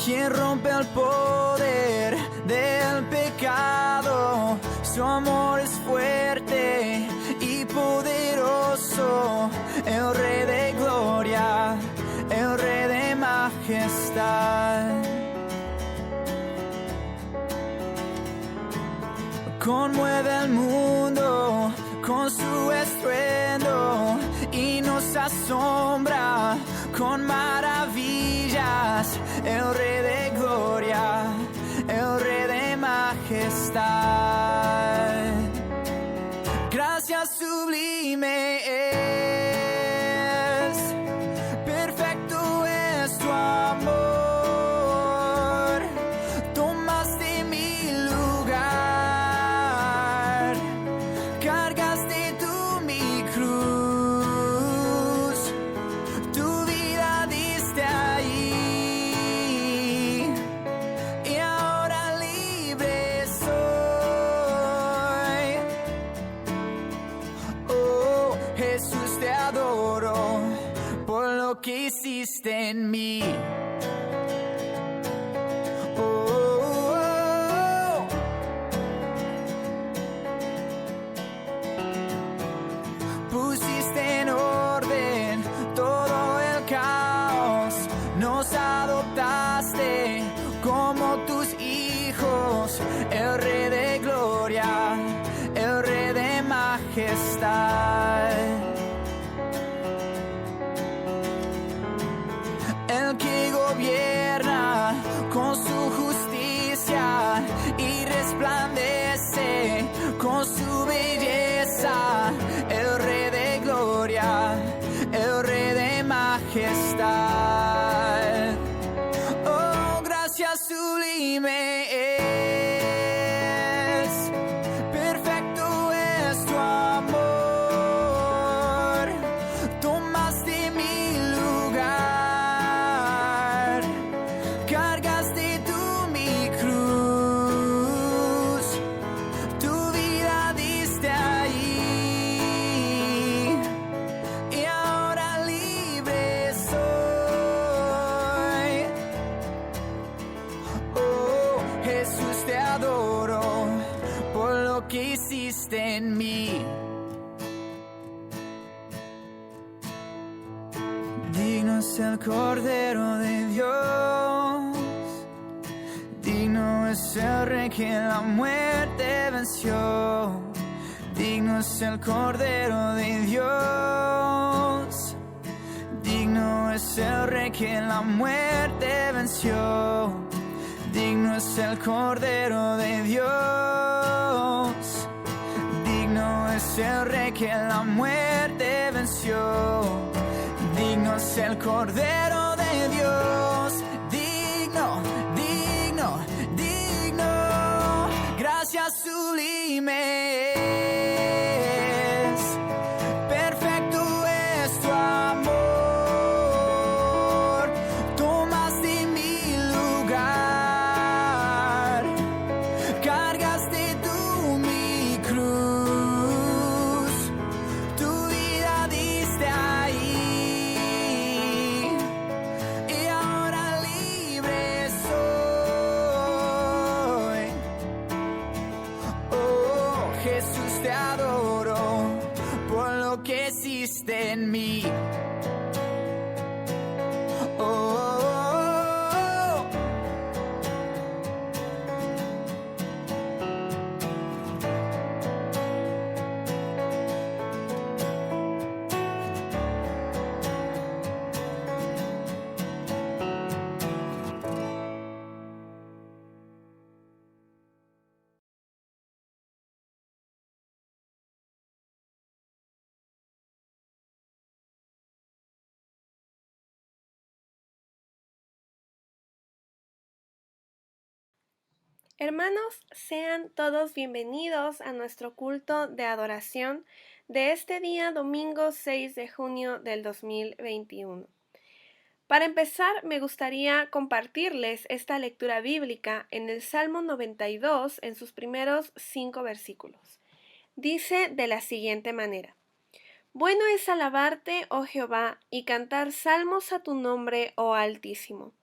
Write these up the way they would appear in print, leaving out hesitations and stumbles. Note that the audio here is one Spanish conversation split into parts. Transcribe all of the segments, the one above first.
quien rompe el poder del pecado. Su amor es fuerte y poderoso, el Rey de gloria, el Rey de majestad. Conmueve el mundo con su estruendo y nos asombra con maravillas. El Rey de gloria, el Rey de majestad. Gracias sublime es, perfecto es tu amor. Tomaste mi lugar, cargaste tú mi cruz, tu vida diste ahí, y ahora libre soy. Oh, Jesús, te adoro por lo que hiciste en mí. Pusiste en orden todo el caos, nos adoptaste como tus hijos, el Rey de gloria, el Rey de majestad. El que gobierna con su justicia y resplandece con su belleza, el Rey de gloria, el Rey de majestad. Oh, gracias sublime es, perfecto es tu amor. Tomaste mi lugar, cargaste tú mi cruz, tu vida diste ahí, y ahora libre soy. Oh, Jesús, te adoro por lo que hiciste en mí. Digno es el Cordero de Dios, digno es el Rey que la muerte venció. Digno es el Cordero de Dios, digno es el Rey que la muerte venció. Digno es el Cordero de Dios, digno es el Rey que la muerte venció. Digno es el Cordero de Dios, digno, digno, digno. Gracias sublime es, perfecto es tu amor. Tomaste mi lugar, cargaste tú mi cruz, tu vida diste ahí, y ahora libre soy. Oh, Jesús, te adoro por lo que hiciste en mí. Oh, Hermanos, sean todos bienvenidos a nuestro culto de adoración de este día domingo 6 de junio del 2021. Para empezar, me gustaría compartirles esta lectura bíblica en el Salmo 92 en sus primeros 5 versículos. Dice de la siguiente manera: Bueno es alabarte, oh Jehová, y cantar salmos a tu nombre, oh Altísimo.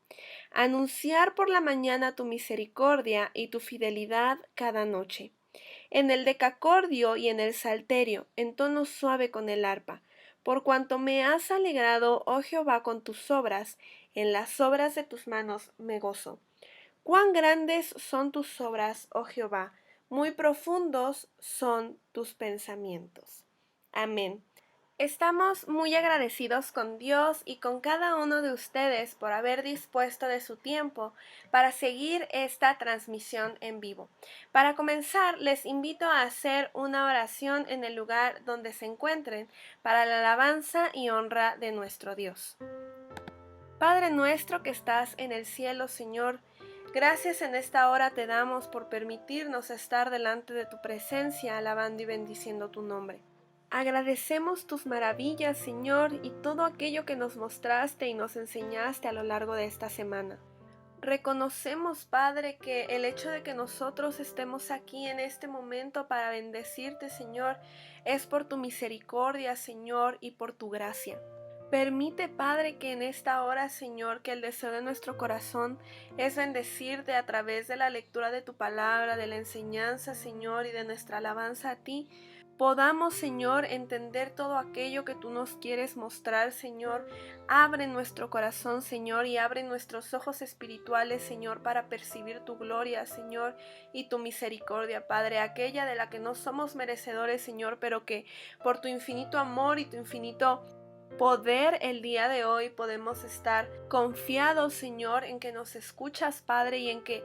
Anunciar por la mañana tu misericordia y tu fidelidad cada noche. En el decacordio y en el salterio, en tono suave con el arpa. Por cuanto me has alegrado, oh Jehová, con tus obras, en las obras de tus manos me gozo. Cuán grandes son tus obras, oh Jehová, muy profundos son tus pensamientos. Amén. Estamos muy agradecidos con Dios y con cada uno de ustedes por haber dispuesto de su tiempo para seguir esta transmisión en vivo. Para comenzar, les invito a hacer una oración en el lugar donde se encuentren para la alabanza y honra de nuestro Dios. Padre nuestro que estás en el cielo, Señor, gracias en esta hora te damos por permitirnos estar delante de tu presencia, alabando y bendiciendo tu nombre. Agradecemos tus maravillas, Señor, y todo aquello que nos mostraste y nos enseñaste a lo largo de esta semana. Reconocemos, Padre, que el hecho de que nosotros estemos aquí en este momento para bendecirte, Señor, es por tu misericordia, Señor, y por tu gracia. Permite, Padre, que en esta hora, Señor, que el deseo de nuestro corazón es bendecirte a través de la lectura de tu palabra, de la enseñanza, Señor, y de nuestra alabanza a ti, podamos, Señor, entender todo aquello que tú nos quieres mostrar, Señor. Abre nuestro corazón, Señor, y abre nuestros ojos espirituales, Señor, para percibir tu gloria, Señor, y tu misericordia, Padre, aquella de la que no somos merecedores, Señor, pero que por tu infinito amor y tu infinito poder el día de hoy podemos estar confiados, Señor, en que nos escuchas, Padre, y en que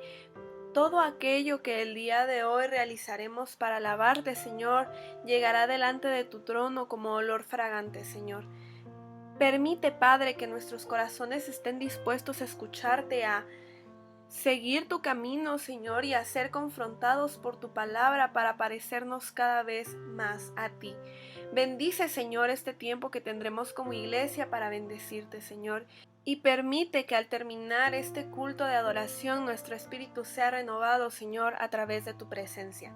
todo aquello que el día de hoy realizaremos para alabarte, Señor, llegará delante de tu trono como olor fragante, Señor. Permite, Padre, que nuestros corazones estén dispuestos a escucharte, a seguir tu camino, Señor, y a ser confrontados por tu palabra para parecernos cada vez más a ti. Bendice, Señor, este tiempo que tendremos como iglesia para bendecirte, Señor. Y permite que al terminar este culto de adoración nuestro espíritu sea renovado, Señor, a través de tu presencia.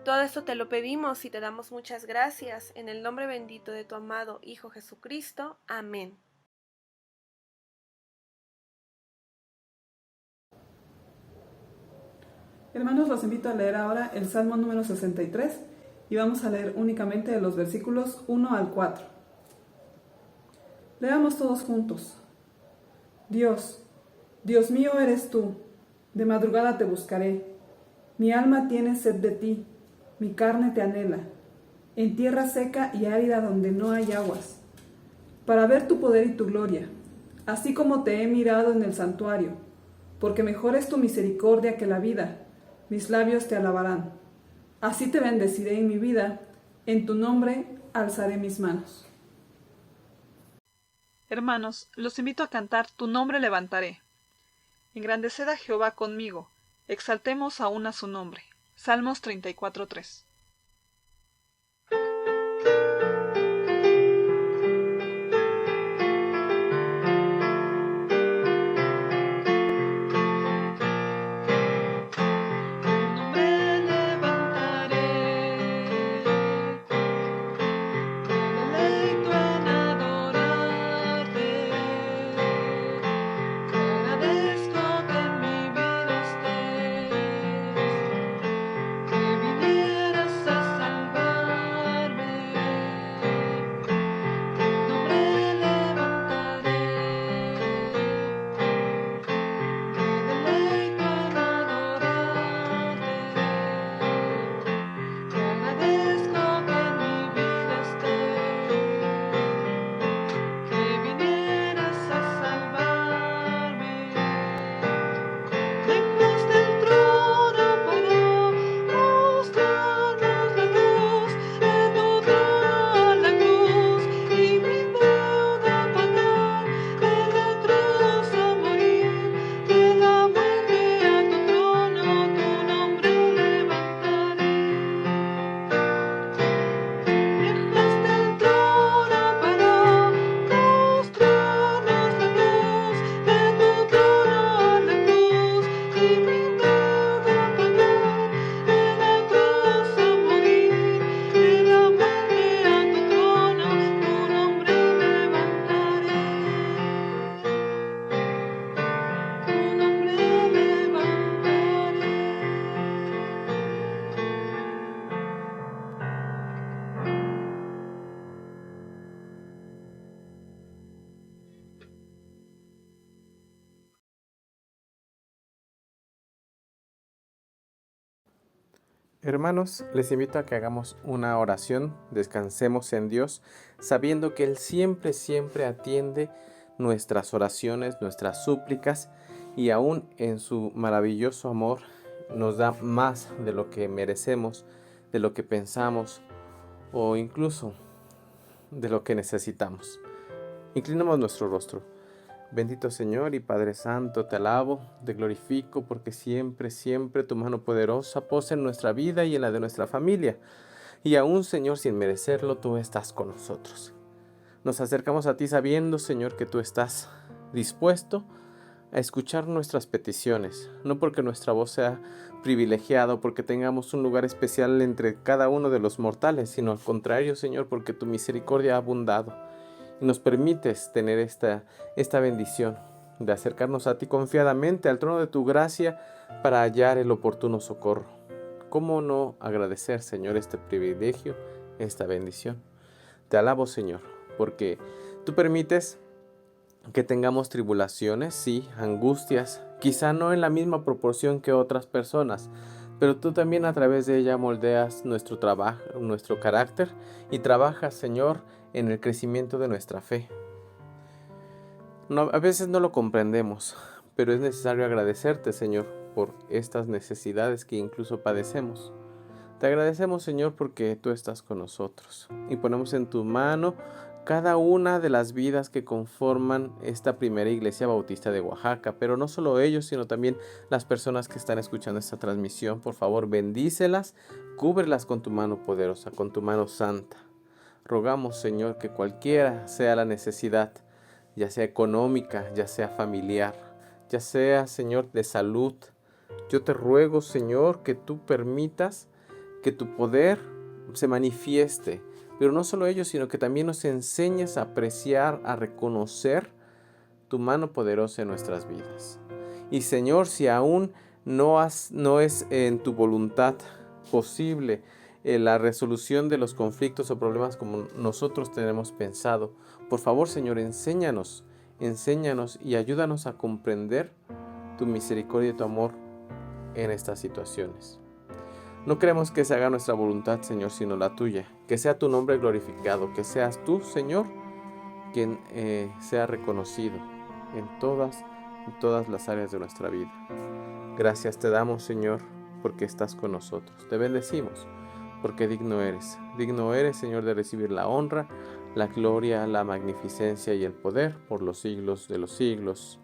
Todo esto te lo pedimos y te damos muchas gracias en el nombre bendito de tu amado Hijo Jesucristo. Amén. Hermanos, los invito a leer ahora el Salmo número 63 y vamos a leer únicamente de los versículos 1 al 4. Leamos todos juntos. Dios, Dios mío eres tú, de madrugada te buscaré. Mi alma tiene sed de ti, mi carne te anhela, en tierra seca y árida donde no hay aguas, para ver tu poder y tu gloria, así como te he mirado en el santuario, porque mejor es tu misericordia que la vida, mis labios te alabarán. Así te bendeciré en mi vida, en tu nombre alzaré mis manos. Hermanos, los invito a cantar Tu nombre levantaré. Engrandeced a Jehová conmigo, exaltemos aún a su nombre. Salmos 34:3. Hermanos, les invito a que hagamos una oración, descansemos en Dios, sabiendo que Él siempre, siempre atiende nuestras oraciones, nuestras súplicas, y aún en su maravilloso amor nos da más de lo que merecemos, de lo que pensamos o incluso de lo que necesitamos. Inclinamos nuestro rostro. Bendito Señor y Padre Santo, te alabo, te glorifico, porque siempre, siempre tu mano poderosa posa en nuestra vida y en la de nuestra familia. Y aún, Señor, sin merecerlo, tú estás con nosotros. Nos acercamos a ti sabiendo, Señor, que tú estás dispuesto a escuchar nuestras peticiones, no porque nuestra voz sea privilegiada o porque tengamos un lugar especial entre cada uno de los mortales, sino al contrario, Señor, porque tu misericordia ha abundado y nos permites tener esta bendición de acercarnos a ti confiadamente al trono de tu gracia para hallar el oportuno socorro. ¿Cómo no agradecer, Señor, este privilegio, esta bendición? Te alabo, Señor, porque tú permites que tengamos tribulaciones, sí, angustias, quizá no en la misma proporción que otras personas, pero tú también a través de ella moldeas nuestro trabajo, nuestro carácter, y trabajas, Señor, en el crecimiento de nuestra fe. A veces no lo comprendemos, pero es necesario agradecerte, Señor, por estas necesidades que incluso padecemos. Te agradecemos, Señor, porque tú estás con nosotros y ponemos en tu mano cada una de las vidas que conforman esta primera iglesia bautista de Oaxaca, pero no solo ellos, sino también las personas que están escuchando esta transmisión. Por favor, bendícelas, cúbrelas con tu mano poderosa, con tu mano santa. Rogamos, Señor, que cualquiera sea la necesidad, ya sea económica, ya sea familiar, ya sea, Señor, de salud, yo te ruego, Señor, que tú permitas que tu poder se manifieste, pero no solo ello, sino que también nos enseñes a apreciar, a reconocer tu mano poderosa en nuestras vidas. Y Señor, si aún no es en tu voluntad posible la resolución de los conflictos o problemas como nosotros tenemos pensado, por favor, Señor, enséñanos y ayúdanos a comprender tu misericordia y tu amor en estas situaciones. No queremos que se haga nuestra voluntad, Señor, sino la tuya. Que sea tu nombre glorificado, que seas tú, Señor, quien sea reconocido en todas las áreas de nuestra vida. Gracias te damos, Señor, porque estás con nosotros. Te bendecimos, porque digno eres. Digno eres, Señor, de recibir la honra, la gloria, la magnificencia y el poder por los siglos de los siglos.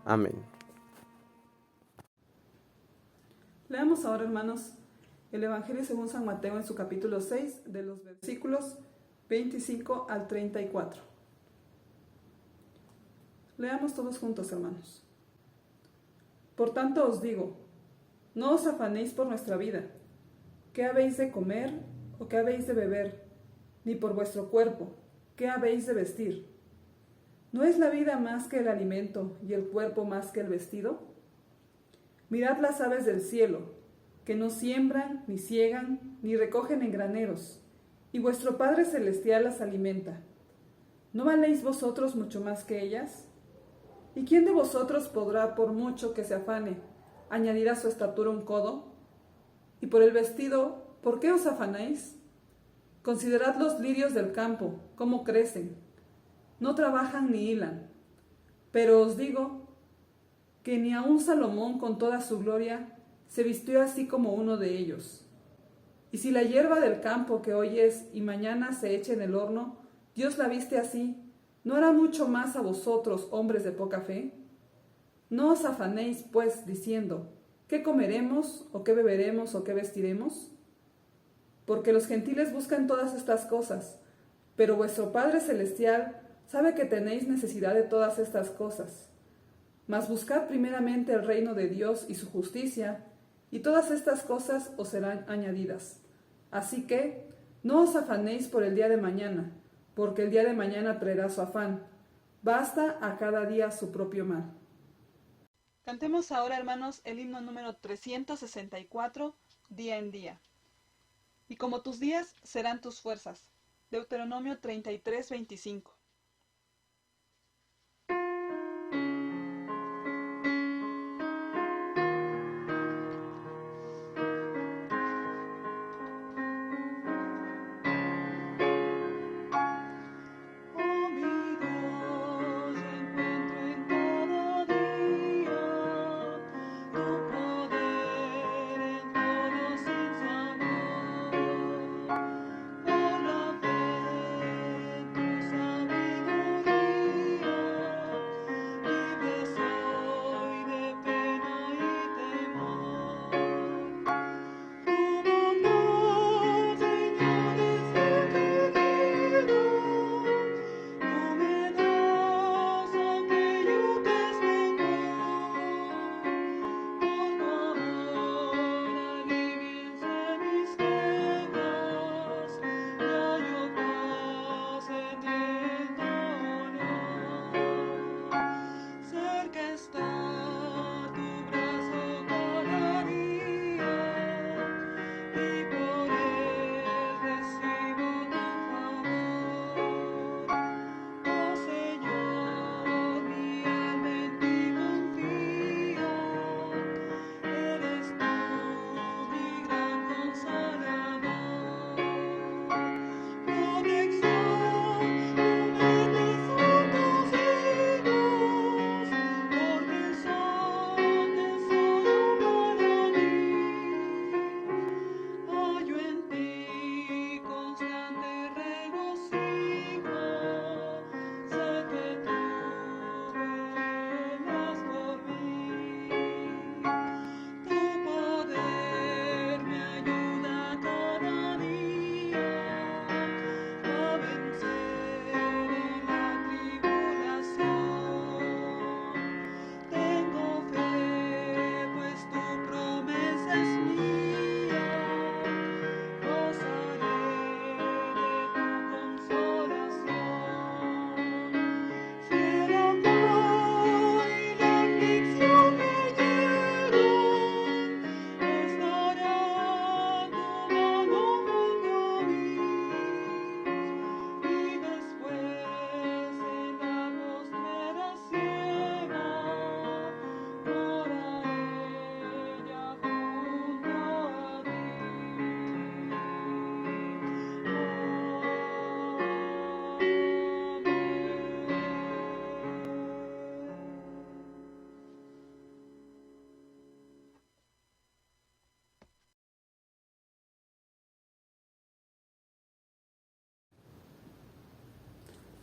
Amén. Leamos ahora, hermanos, el Evangelio según San Mateo en su capítulo 6, de los versículos 25 al 34. Leamos todos juntos, hermanos. Por tanto os digo, no os afanéis por nuestra vida, qué habéis de comer o qué habéis de beber, ni por vuestro cuerpo, qué habéis de vestir. ¿No es la vida más que el alimento y el cuerpo más que el vestido? Mirad las aves del cielo, que no siembran, ni siegan, ni recogen en graneros, y vuestro Padre Celestial las alimenta. ¿No valéis vosotros mucho más que ellas? ¿Y quién de vosotros podrá, por mucho que se afane, añadir a su estatura un codo? Y por el vestido, ¿por qué os afanáis? Considerad los lirios del campo, cómo crecen. No trabajan ni hilan. Pero os digo que ni aun Salomón con toda su gloria se vistió así como uno de ellos. Y si la hierba del campo que hoy es y mañana se echa en el horno, Dios la viste así, ¿no hará mucho más a vosotros, hombres de poca fe? No os afanéis, pues, diciendo, ¿qué comeremos, o qué beberemos, o qué vestiremos? Porque los gentiles buscan todas estas cosas, pero vuestro Padre Celestial sabe que tenéis necesidad de todas estas cosas. Mas buscad primeramente el reino de Dios y su justicia, y todas estas cosas os serán añadidas. Así que, no os afanéis por el día de mañana, porque el día de mañana traerá su afán. Basta a cada día su propio mal. Cantemos ahora, hermanos, el himno número 364, Día en Día. Y como tus días serán tus fuerzas. Deuteronomio 33, 25.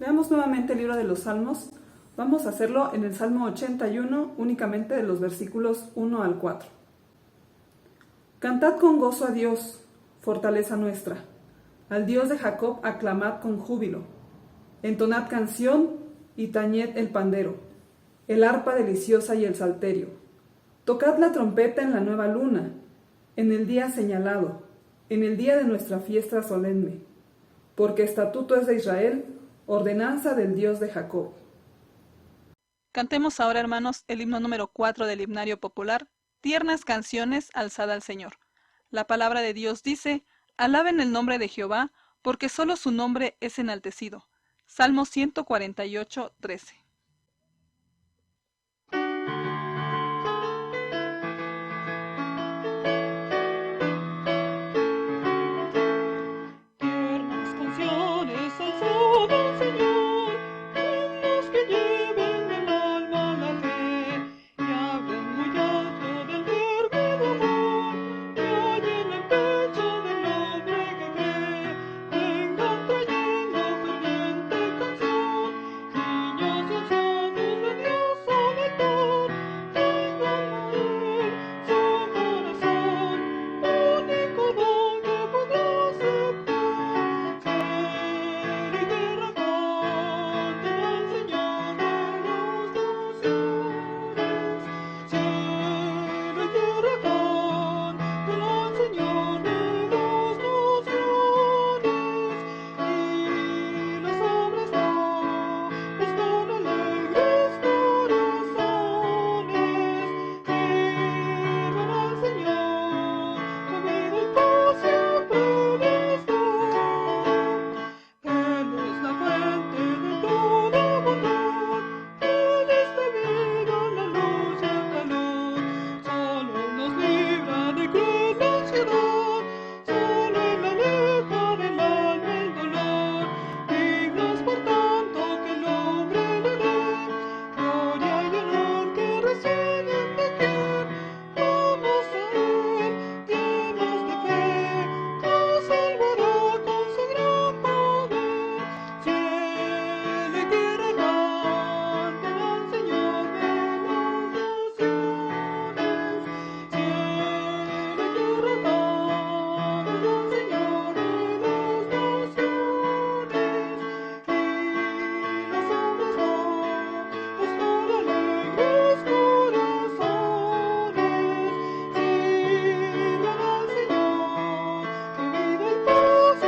Leamos nuevamente el libro de los Salmos. Vamos a hacerlo en el Salmo 81, únicamente de los versículos 1 al 4. Cantad con gozo a Dios, fortaleza nuestra. Al Dios de Jacob aclamad con júbilo. Entonad canción y tañed el pandero, el arpa deliciosa y el salterio. Tocad la trompeta en la nueva luna, en el día señalado, en el día de nuestra fiesta solemne. Porque estatuto es de Israel, ordenanza del Dios de Jacob. Cantemos ahora, hermanos, el himno número 4 del himnario popular, Tiernas canciones alzada al Señor. La palabra de Dios dice: alaben el nombre de Jehová, porque solo su nombre es enaltecido. Salmo 148, 13. Tiernas canciones alzada al Señor, himnos que lleven el alma a la fe, y hablen muy alto del verbo amor, que hay en el pecho del hombre que cree. Vengan trayendo ferviente canción, niños y ancianos de Dios al altar, vengan a él su corazón, único don que podrá aceptar. Cielo y tierra canten al Señor de las naciones. Cielo y tierra canten al Señor de las naciones. Y los hombres nobles con alegres corazones sirvan al Señor, que vida y paz siempre les da. Él es la fuente de toda bondad, Él es la vida, la luz y el calor. Solo Él nos libra de cruel ansiedad, solo Él aleja del alma el dolor. Dignos por tanto que el hombre le dé gloria y honor que reciben de quien. Vamos a Él, llenos de fe, nos salvará con su gran poder. Cielo y tierra canten al Señor de las naciones. Cielo y tierra canten al Señor de las naciones. Y los hombres nobles con alegres corazones sirvan al Señor, que vida y paz siempre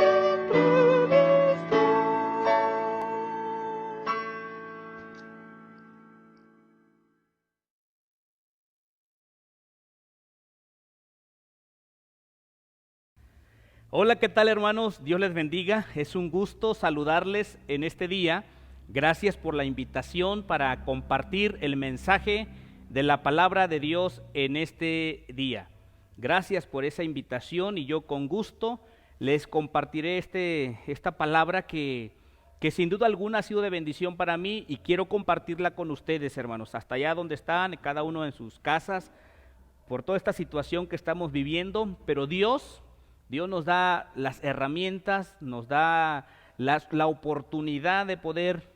les da. Hola, ¿qué tal, hermanos? Dios les bendiga. Es un gusto saludarles en este día. Gracias por la invitación para compartir el mensaje de la palabra de Dios en este día. Gracias por esa invitación y yo con gusto les compartiré esta palabra que sin duda alguna ha sido de bendición para mí y quiero compartirla con ustedes, hermanos, hasta allá donde están, cada uno en sus casas, por toda esta situación que estamos viviendo, pero Dios nos da las herramientas, nos da la oportunidad de poder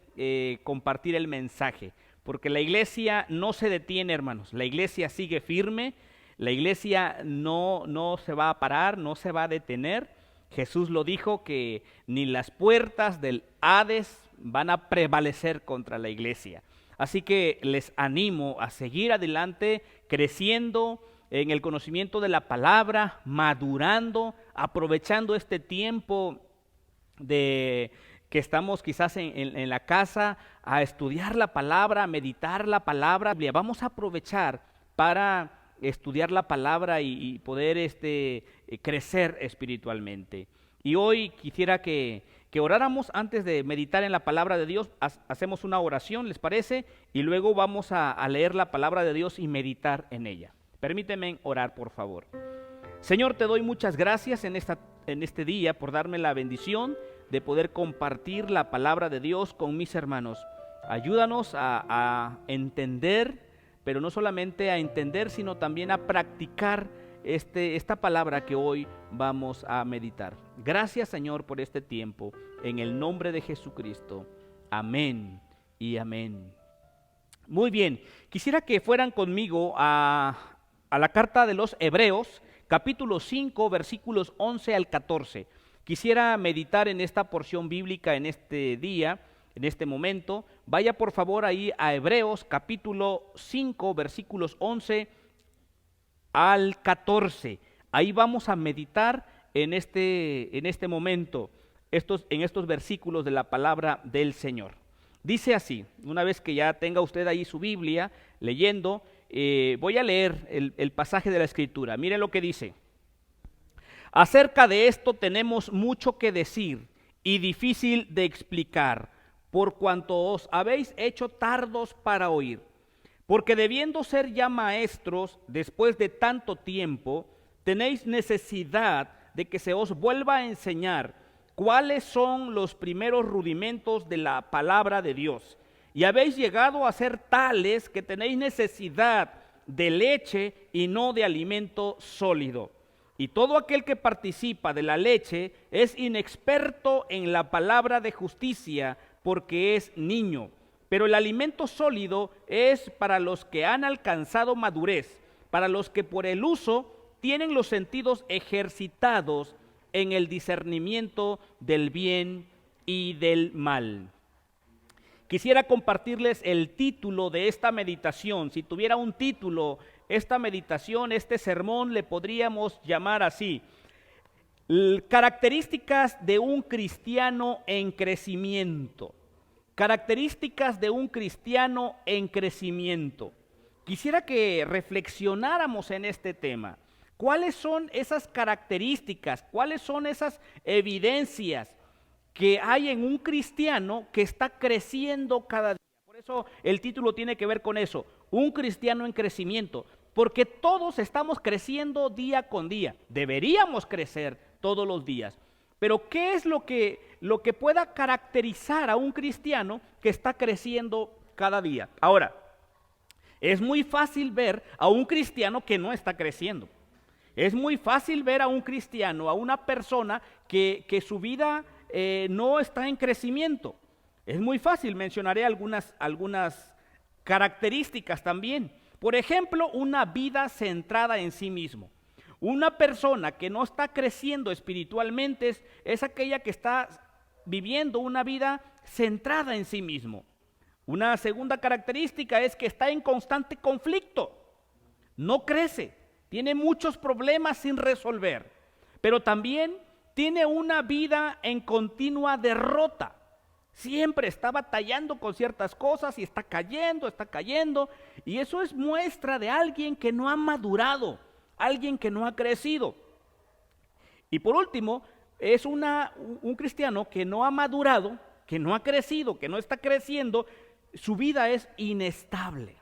compartir el mensaje, porque la iglesia no se detiene, hermanos, la iglesia sigue firme, la iglesia no se va a parar, no se va a detener. Jesús lo dijo, que ni las puertas del Hades van a prevalecer contra la iglesia. Así que les animo a seguir adelante, creciendo en el conocimiento de la palabra, madurando, aprovechando este tiempo que estamos quizás en la casa, a estudiar la palabra, a meditar la palabra. Vamos a aprovechar para estudiar la palabra y poder crecer espiritualmente. Y hoy quisiera que oráramos antes de meditar en la palabra de Dios. Hacemos una oración, ¿les parece? Y luego vamos a leer la palabra de Dios y meditar en ella. Permíteme orar, por favor. Señor, te doy muchas gracias en este día por darme la bendición de poder compartir la palabra de Dios con mis hermanos. Ayúdanos a entender, pero no solamente a entender, sino también a practicar esta palabra que hoy vamos a meditar. Gracias, Señor, por este tiempo, en el nombre de Jesucristo. Amén y amén. Muy bien, quisiera que fueran conmigo a la carta de los Hebreos, capítulo 5, versículos 11 al 14. Quisiera meditar en esta porción bíblica en este día, en este momento. Vaya por favor ahí a Hebreos, capítulo 5, versículos 11 al 14. Ahí vamos a meditar en este momento, en estos versículos de la palabra del Señor. Dice así, una vez que ya tenga usted ahí su Biblia leyendo, voy a leer el pasaje de la Escritura. Mire lo que dice. Acerca de esto tenemos mucho que decir y difícil de explicar, por cuanto os habéis hecho tardos para oír. Porque debiendo ser ya maestros después de tanto tiempo, tenéis necesidad de que se os vuelva a enseñar cuáles son los primeros rudimentos de la palabra de Dios. Y habéis llegado a ser tales que tenéis necesidad de leche y no de alimento sólido. Y todo aquel que participa de la leche es inexperto en la palabra de justicia, porque es niño. Pero el alimento sólido es para los que han alcanzado madurez, para los que por el uso tienen los sentidos ejercitados en el discernimiento del bien y del mal. Quisiera compartirles el título de esta meditación. Si tuviera un título, esta meditación, este sermón, le podríamos llamar así: características de un cristiano en crecimiento. Características de un cristiano en crecimiento. Quisiera que reflexionáramos en este tema. ¿Cuáles son esas características? ¿Cuáles son esas evidencias que hay en un cristiano que está creciendo cada día? Por eso el título tiene que ver con eso, un cristiano en crecimiento, porque todos estamos creciendo día con día. Deberíamos crecer todos los días. Pero ¿qué es lo que pueda caracterizar a un cristiano que está creciendo cada día? Ahora, es muy fácil ver a un cristiano que no está creciendo. Es muy fácil ver a un cristiano, a una persona que su vida no está en crecimiento. Es muy fácil, mencionaré algunas características también. Por ejemplo, una vida centrada en sí mismo. Una persona que no está creciendo espiritualmente es aquella que está viviendo una vida centrada en sí mismo. Una segunda característica es que está en constante conflicto, no crece, tiene muchos problemas sin resolver, pero también tiene una vida en continua derrota. Siempre está batallando con ciertas cosas y está cayendo, y eso es muestra de alguien que no ha madurado, alguien que no ha crecido. Y por último, es un cristiano que no ha madurado, que no ha crecido, que no está creciendo. Su vida es inestable.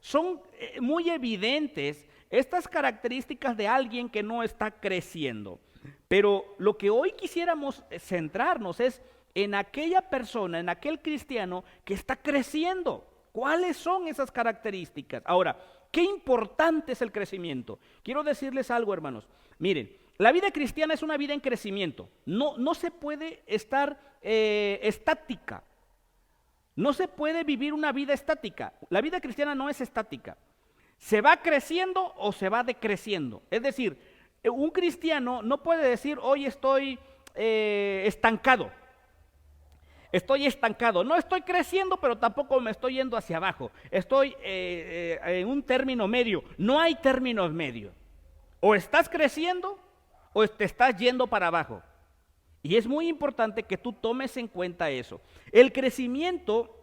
Son muy evidentes estas características de alguien que no está creciendo. Pero lo que hoy quisiéramos centrarnos es en aquella persona, en aquel cristiano que está creciendo. ¿Cuáles son esas características? Ahora, qué importante es el crecimiento. Quiero decirles algo, hermanos. Miren, la vida cristiana es una vida en crecimiento. No se puede estar estática. No se puede vivir una vida estática. La vida cristiana no es estática. Se va creciendo o se va decreciendo. Es decir, un cristiano no puede decir, hoy estoy estancado. Estoy estancado. No estoy creciendo, pero tampoco me estoy yendo hacia abajo. Estoy en un término medio. No hay términos medios. O estás creciendo o te estás yendo para abajo. Y es muy importante que tú tomes en cuenta eso. El crecimiento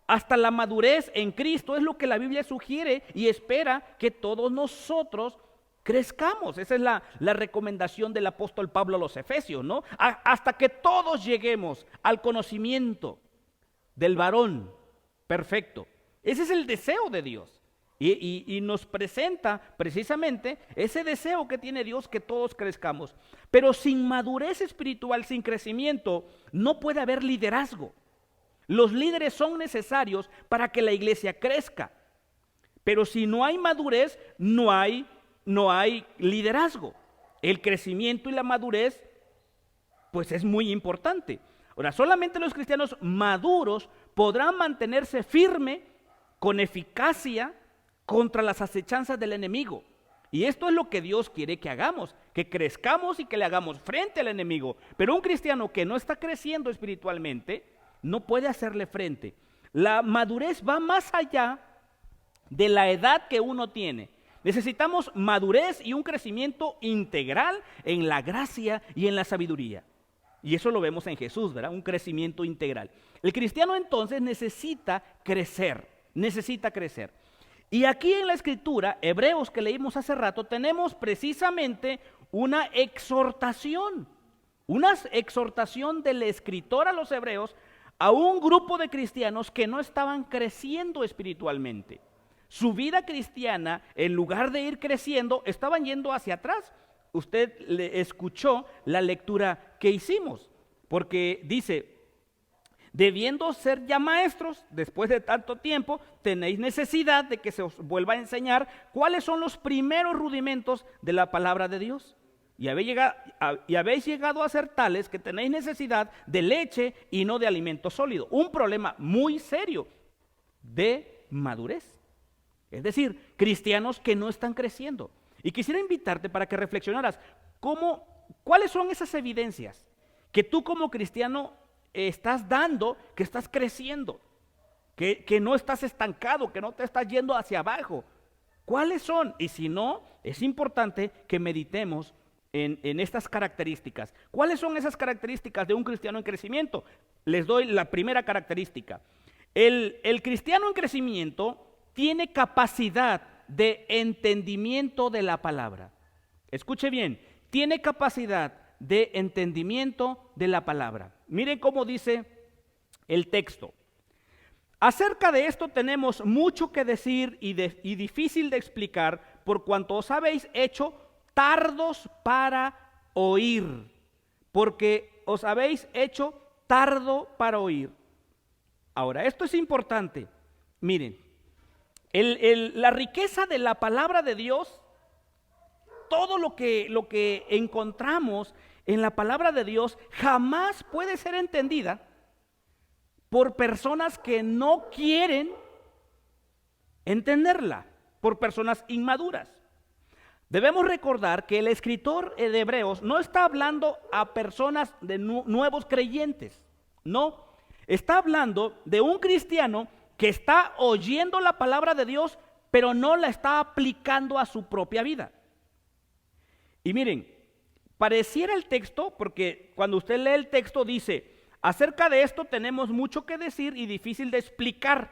hasta la madurez en Cristo es lo que la Biblia sugiere y espera que todos nosotros crezcamos. Esa es la recomendación del apóstol Pablo a los Efesios, ¿no? Hasta que todos lleguemos al conocimiento del varón perfecto. Ese es el deseo de Dios. Y nos presenta precisamente ese deseo que tiene Dios, que todos crezcamos. Pero sin madurez espiritual, sin crecimiento, no puede haber liderazgo. Los líderes son necesarios para que la iglesia crezca. Pero si no hay madurez, no hay liderazgo. El crecimiento y la madurez, pues es muy importante. Ahora, solamente los cristianos maduros podrán mantenerse firme con eficacia contra las acechanzas del enemigo. Y esto es lo que Dios quiere que hagamos, que crezcamos y que le hagamos frente al enemigo. Pero un cristiano que no está creciendo espiritualmente no puede hacerle frente. La madurez va más allá de la edad que uno tiene. Necesitamos madurez y un crecimiento integral en la gracia y en la sabiduría. Y eso lo vemos en Jesús, ¿verdad? Un crecimiento integral. El cristiano entonces necesita crecer, necesita crecer. Y aquí en la escritura, Hebreos que leímos hace rato, tenemos precisamente una exhortación del escritor a los hebreos a un grupo de cristianos que no estaban creciendo espiritualmente. Su vida cristiana, en lugar de ir creciendo, estaban yendo hacia atrás. Usted le escuchó la lectura que hicimos, porque dice, debiendo ser ya maestros, después de tanto tiempo, tenéis necesidad de que se os vuelva a enseñar cuáles son los primeros rudimentos de la palabra de Dios. Y habéis llegado a ser tales que tenéis necesidad de leche y no de alimento sólido. Un problema muy serio de madurez. Es decir, cristianos que no están creciendo. Y quisiera invitarte para que reflexionaras cuáles son esas evidencias que tú como cristiano estás dando, que estás creciendo, que no estás estancado, que no te estás yendo hacia abajo. ¿Cuáles son? Y si no, es importante que meditemos en estas características. ¿Cuáles son esas características de un cristiano en crecimiento? Les doy la primera característica. El cristiano en crecimiento tiene capacidad de entendimiento de la palabra. Escuche bien, tiene capacidad de entendimiento de la palabra. Miren cómo dice el texto. Acerca de esto tenemos mucho que decir y difícil de explicar, por cuanto os habéis hecho tardos para oír, porque os habéis hecho tardo para oír. Ahora, esto es importante. Miren, la riqueza de la palabra de Dios, todo lo que encontramos en la palabra de Dios jamás puede ser entendida por personas que no quieren entenderla, por personas inmaduras. Debemos recordar que el escritor de Hebreos no está hablando a personas de nuevos creyentes, no, está hablando de un cristiano que está oyendo la palabra de Dios, pero no la está aplicando a su propia vida. Y miren, pareciera el texto, porque cuando usted lee el texto dice, acerca de esto tenemos mucho que decir y difícil de explicar,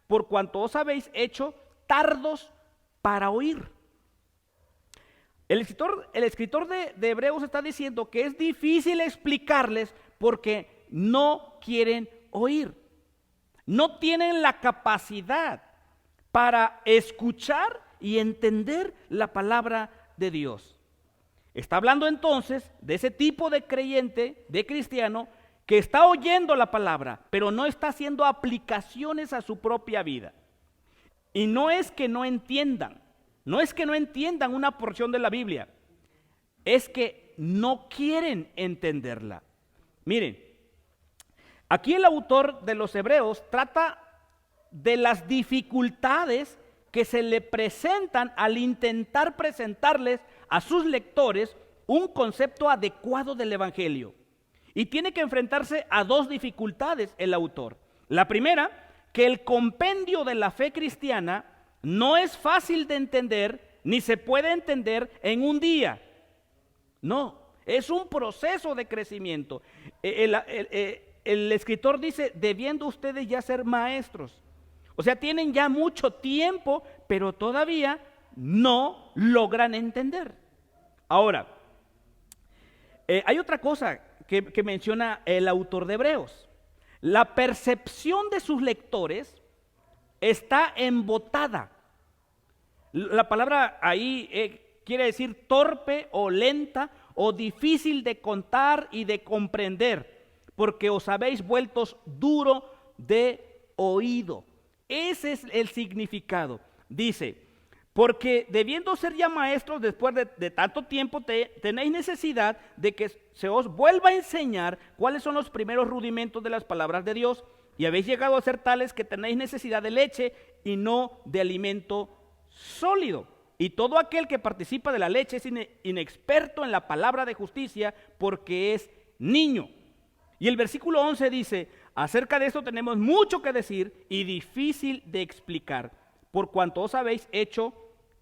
por cuanto os habéis hecho tardos para oír. El escritor de Hebreos está diciendo que es difícil explicarles porque no quieren oír. No tienen la capacidad para escuchar y entender la palabra de Dios. Está hablando entonces de ese tipo de creyente, de cristiano, que está oyendo la palabra, pero no está haciendo aplicaciones a su propia vida. Y no es que no entiendan una porción de la Biblia, es que no quieren entenderla. Miren, aquí el autor de los Hebreos trata de las dificultades que se le presentan al intentar presentarles a sus lectores un concepto adecuado del Evangelio. Y tiene que enfrentarse a dos dificultades el autor. La primera, que el compendio de la fe cristiana no es fácil de entender, ni se puede entender en un día. No, es un proceso de crecimiento. El escritor dice, debiendo ustedes ya ser maestros. O sea, tienen ya mucho tiempo, pero todavía no logran entender. Ahora, hay otra cosa que menciona el autor de Hebreos. La percepción de sus lectores está embotada. La palabra ahí quiere decir torpe o lenta o difícil de contar y de comprender, porque os habéis vueltos duro de oído. Ese es el significado. Dice, Porque debiendo ser ya maestros después de tanto tiempo, tenéis necesidad de que se os vuelva a enseñar cuáles son los primeros rudimentos de las palabras de Dios, y habéis llegado a ser tales que tenéis necesidad de leche y no de alimento sólido. Y todo aquel que participa de la leche es inexperto en la palabra de justicia, porque es niño. Y el versículo 11 dice: acerca de esto tenemos mucho que decir y difícil de explicar, por cuanto os habéis hecho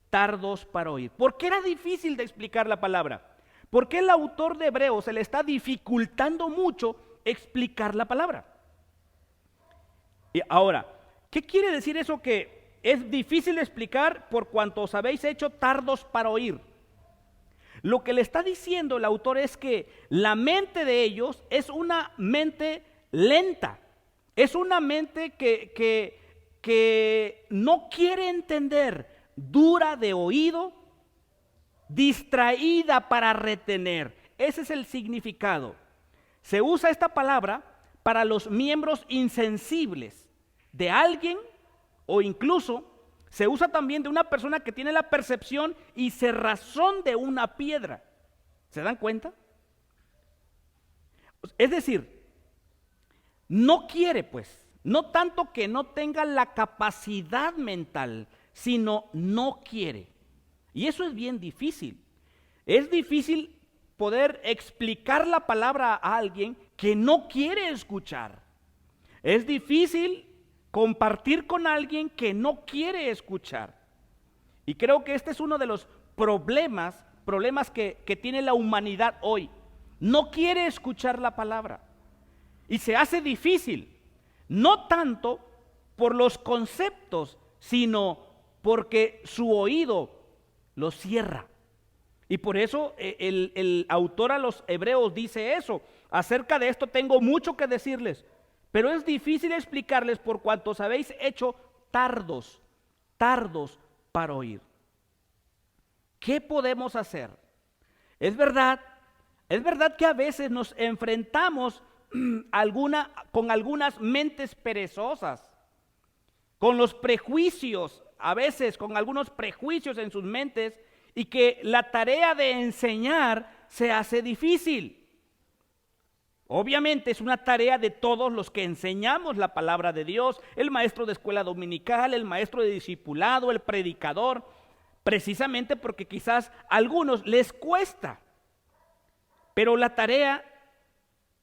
tardos para oír. ¿Por qué era difícil de explicar la palabra? Porque el autor de Hebreos se le está dificultando mucho explicar la palabra. Y ahora, ¿qué quiere decir eso que es difícil de explicar por cuanto os habéis hecho tardos para oír? Lo que le está diciendo el autor es que la mente de ellos es una mente lenta, es una mente que no quiere entender, dura de oído, distraída para retener. Ese es el significado. Se usa esta palabra para los miembros insensibles de alguien, o incluso se usa también de una persona que tiene la percepción y cerrazón de una piedra. ¿Se dan cuenta? Es decir, no quiere, pues, no tanto que no tenga la capacidad mental, sino no quiere. Y eso es bien difícil. Es difícil poder explicar la palabra a alguien que no quiere escuchar. Es difícil compartir con alguien que no quiere escuchar. Y creo que este es uno de los problemas que tiene la humanidad hoy. No quiere escuchar la palabra. Y se hace difícil, no tanto por los conceptos, sino porque su oído lo cierra. Y por eso el autor a los Hebreos dice eso: acerca de esto tengo mucho que decirles, pero es difícil explicarles por cuanto os habéis hecho tardos para oír. ¿Qué podemos hacer? Es verdad que a veces nos enfrentamos con algunas mentes perezosas, con los prejuicios, a veces con algunos prejuicios en sus mentes, y que la tarea de enseñar se hace difícil. Obviamente es una tarea de todos los que enseñamos la palabra de Dios, el maestro de escuela dominical, el maestro de discipulado, el predicador, precisamente porque quizás a algunos les cuesta, pero la tarea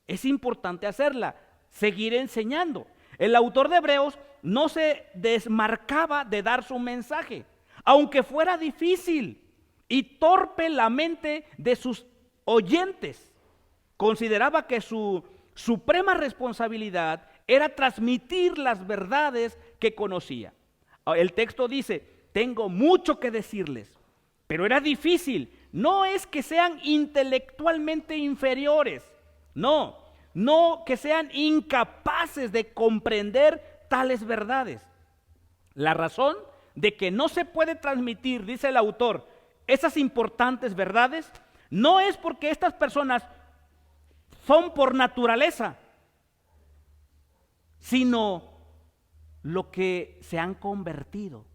es importante hacerla, seguir enseñando. El autor de Hebreos no se desmarcaba de dar su mensaje, aunque fuera difícil y torpe la mente de sus oyentes. Consideraba que su suprema responsabilidad era transmitir las verdades que conocía. El texto dice: tengo mucho que decirles, pero era difícil. No es que sean intelectualmente inferiores, no que sean incapaces de comprender tales verdades. La razón de que no se puede transmitir, dice el autor, esas importantes verdades, no es porque estas personas son por naturaleza, sino lo que se han convertido.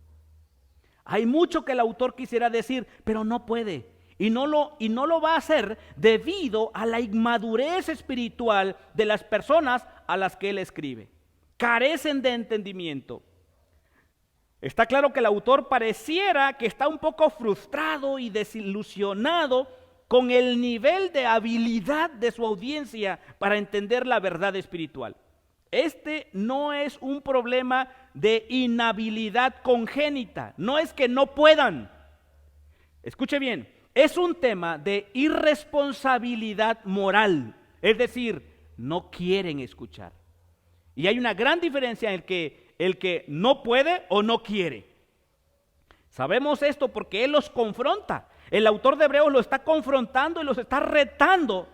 Hay mucho que el autor quisiera decir, pero no puede. Y no lo va a hacer debido a la inmadurez espiritual de las personas a las que él escribe. Carecen de entendimiento. Está claro que el autor pareciera que está un poco frustrado y desilusionado con el nivel de habilidad de su audiencia para entender la verdad espiritual. Este no es un problema de inhabilidad congénita, no es que no puedan. Escuche bien, es un tema de irresponsabilidad moral, es decir, no quieren escuchar. Y hay una gran diferencia en el que no puede o no quiere. Sabemos esto porque él los confronta. El autor de Hebreos lo está confrontando y los está retando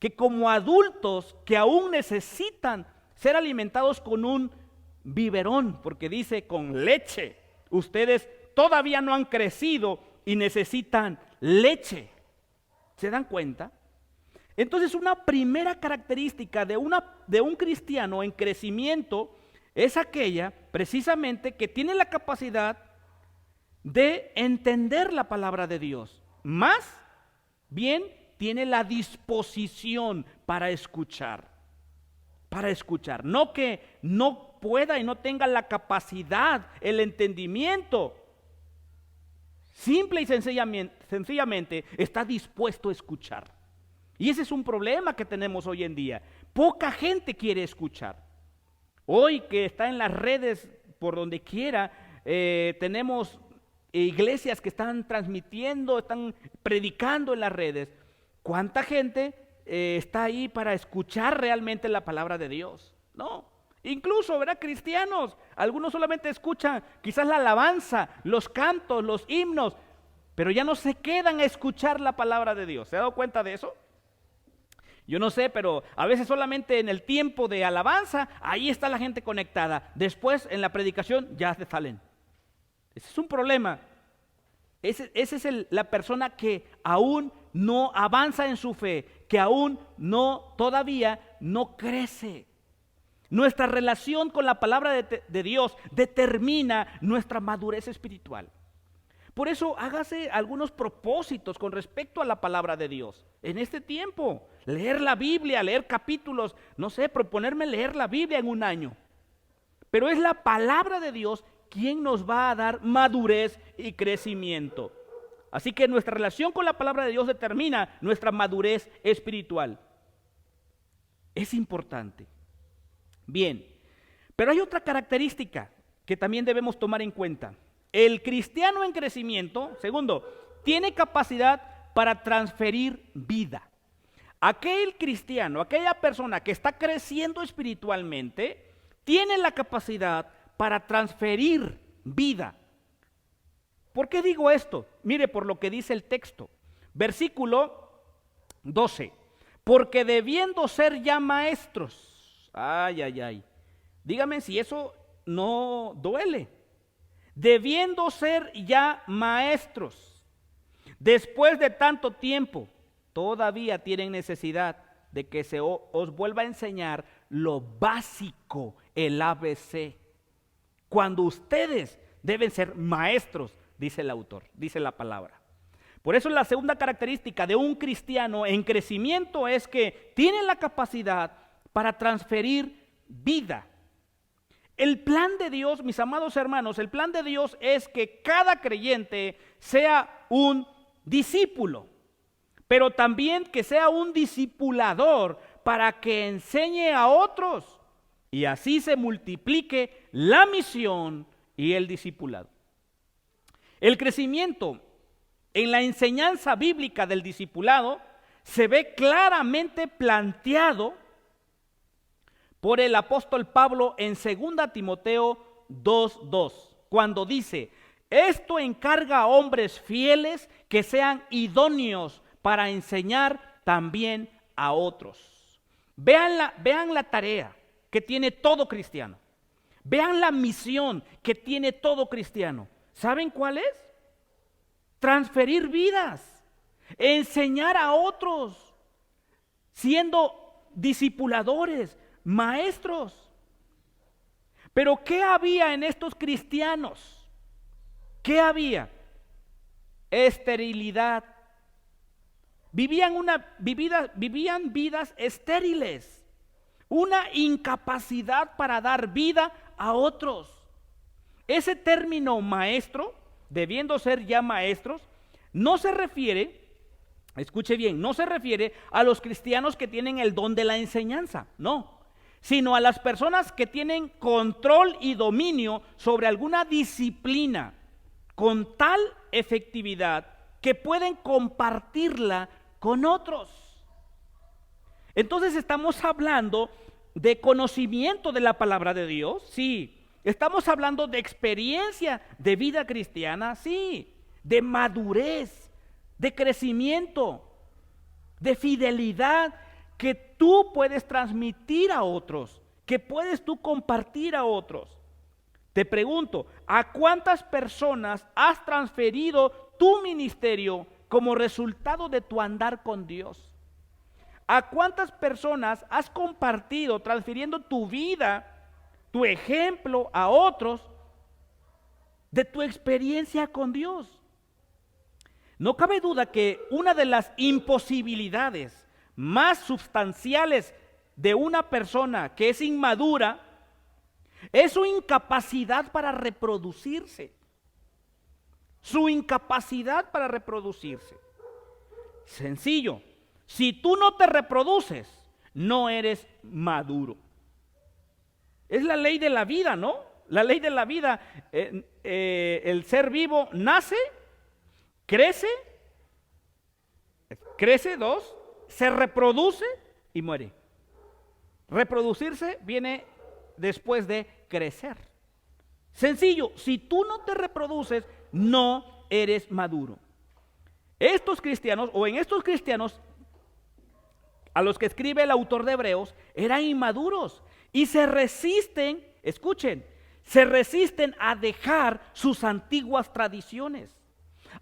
que como adultos que aún necesitan ser alimentados con un biberón, porque dice con leche, ustedes todavía no han crecido y necesitan leche. ¿Se dan cuenta? Entonces una primera característica de un cristiano en crecimiento es aquella precisamente que tiene la capacidad de entender la palabra de Dios. Más bien tiene la disposición para escuchar. Para escuchar. No que no pueda y no tenga la capacidad, el entendimiento. Simple y sencillamente está dispuesto a escuchar. Y ese es un problema que tenemos hoy en día. Poca gente quiere escuchar. Hoy que está en las redes, por donde quiera, tenemos iglesias que están transmitiendo, están predicando en las redes. ¿Cuánta gente está ahí para escuchar realmente la palabra de Dios? No. Incluso, ¿verdad? Cristianos, algunos solamente escuchan quizás la alabanza, los cantos, los himnos, pero ya no se quedan a escuchar la palabra de Dios. ¿Se ha dado cuenta de eso? Yo no sé, pero a veces solamente en el tiempo de alabanza, ahí está la gente conectada. Después, en la predicación, ya se salen. Ese es un problema. Ese es la persona que aún no avanza en su fe, que aún todavía no crece. Nuestra relación con la palabra de Dios determina nuestra madurez espiritual. Por eso hágase algunos propósitos con respecto a la palabra de Dios. En este tiempo, leer la Biblia, leer capítulos, no sé, proponerme leer la Biblia en un año. Pero es la palabra de Dios quien nos va a dar madurez y crecimiento. Así que nuestra relación con la palabra de Dios determina nuestra madurez espiritual. Es importante. Bien, pero hay otra característica que también debemos tomar en cuenta. El cristiano en crecimiento, segundo, tiene capacidad para transferir vida. Aquel cristiano, aquella persona que está creciendo espiritualmente, tiene la capacidad para transferir vida. ¿Por qué digo esto? Mire por lo que dice el texto. Versículo 12. Porque debiendo ser ya maestros. Ay. Dígame si eso no duele. Debiendo ser ya maestros, después de tanto tiempo, todavía tienen necesidad de que se os vuelva a enseñar lo básico, el ABC. Cuando ustedes deben ser maestros, dice el autor, dice la palabra. Por eso la segunda característica de un cristiano en crecimiento es que tiene la capacidad para transferir vida. El plan de Dios, mis amados hermanos, el plan de Dios es que cada creyente sea un discípulo, pero también que sea un discipulador para que enseñe a otros y así se multiplique la misión y el discipulado. El crecimiento en la enseñanza bíblica del discipulado se ve claramente planteado por el apóstol Pablo en 2 Timoteo 2:2, cuando dice: esto encarga a hombres fieles que sean idóneos para enseñar también a otros. Vean la tarea que tiene todo cristiano. Vean la misión que tiene todo cristiano. ¿Saben cuál es? Transferir vidas, enseñar a otros, siendo discipuladores, maestros. Pero ¿qué había en estos cristianos? ¿Qué había? Esterilidad. Vivían vidas estériles, una incapacidad para dar vida a otros. Ese término maestro, debiendo ser ya maestros, no se refiere, escuche bien, no se refiere a los cristianos que tienen el don de la enseñanza, no, sino a las personas que tienen control y dominio sobre alguna disciplina con tal efectividad que pueden compartirla con otros. Entonces estamos hablando de conocimiento de la palabra de Dios, sí. Estamos hablando de experiencia de vida cristiana, sí. De madurez, de crecimiento, de fidelidad que tú puedes transmitir a otros, que puedes tú compartir a otros. Te pregunto, ¿a cuántas personas has transferido tu ministerio como resultado de tu andar con Dios? ¿A cuántas personas has compartido transfiriendo tu vida, tu ejemplo a otros de tu experiencia con Dios. No cabe duda que una de las imposibilidades más sustanciales de una persona que es inmadura es su incapacidad para reproducirse. Su incapacidad para reproducirse. Sencillo, si tú no te reproduces, no eres maduro. Es la ley de la vida, ¿no? La ley de la vida, el ser vivo nace, crece, dos, se reproduce y muere. Reproducirse viene después de crecer. Sencillo, si tú no te reproduces, no eres maduro. Estos cristianos, o en estos cristianos a los que escribe el autor de Hebreos, eran inmaduros y se resisten, escuchen, se resisten a dejar sus antiguas tradiciones,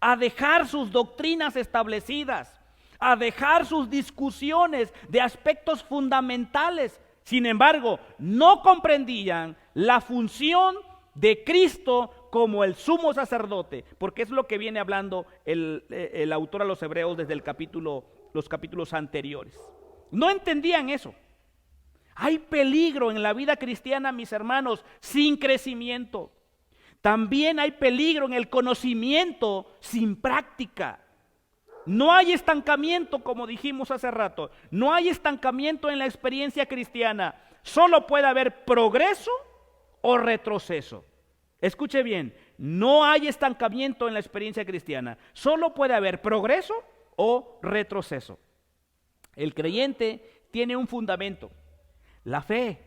a dejar sus doctrinas establecidas, a dejar sus discusiones de aspectos fundamentales. Sin embargo, no comprendían la función de Cristo como el sumo sacerdote, porque es lo que viene hablando el autor a los Hebreos desde los capítulos anteriores. No entendían eso. Hay peligro en la vida cristiana, mis hermanos, sin crecimiento. También hay peligro en el conocimiento sin práctica. No hay estancamiento, como dijimos hace rato. No hay estancamiento en la experiencia cristiana. Solo puede haber progreso o retroceso. Escuche bien, no hay estancamiento en la experiencia cristiana. Solo puede haber progreso o retroceso. El creyente tiene un fundamento, la fe,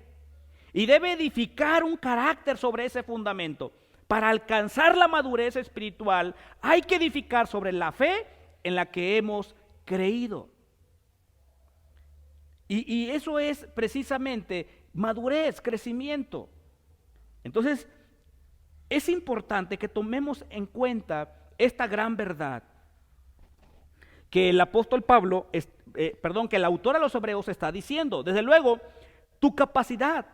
y debe edificar un carácter sobre ese fundamento. Para alcanzar la madurez espiritual hay que edificar sobre la fe en la que hemos creído. Y eso es precisamente madurez, crecimiento. Entonces, es importante que tomemos en cuenta esta gran verdad que el apóstol Pablo, que el autor a los Hebreos está diciendo. Desde luego, tu capacidad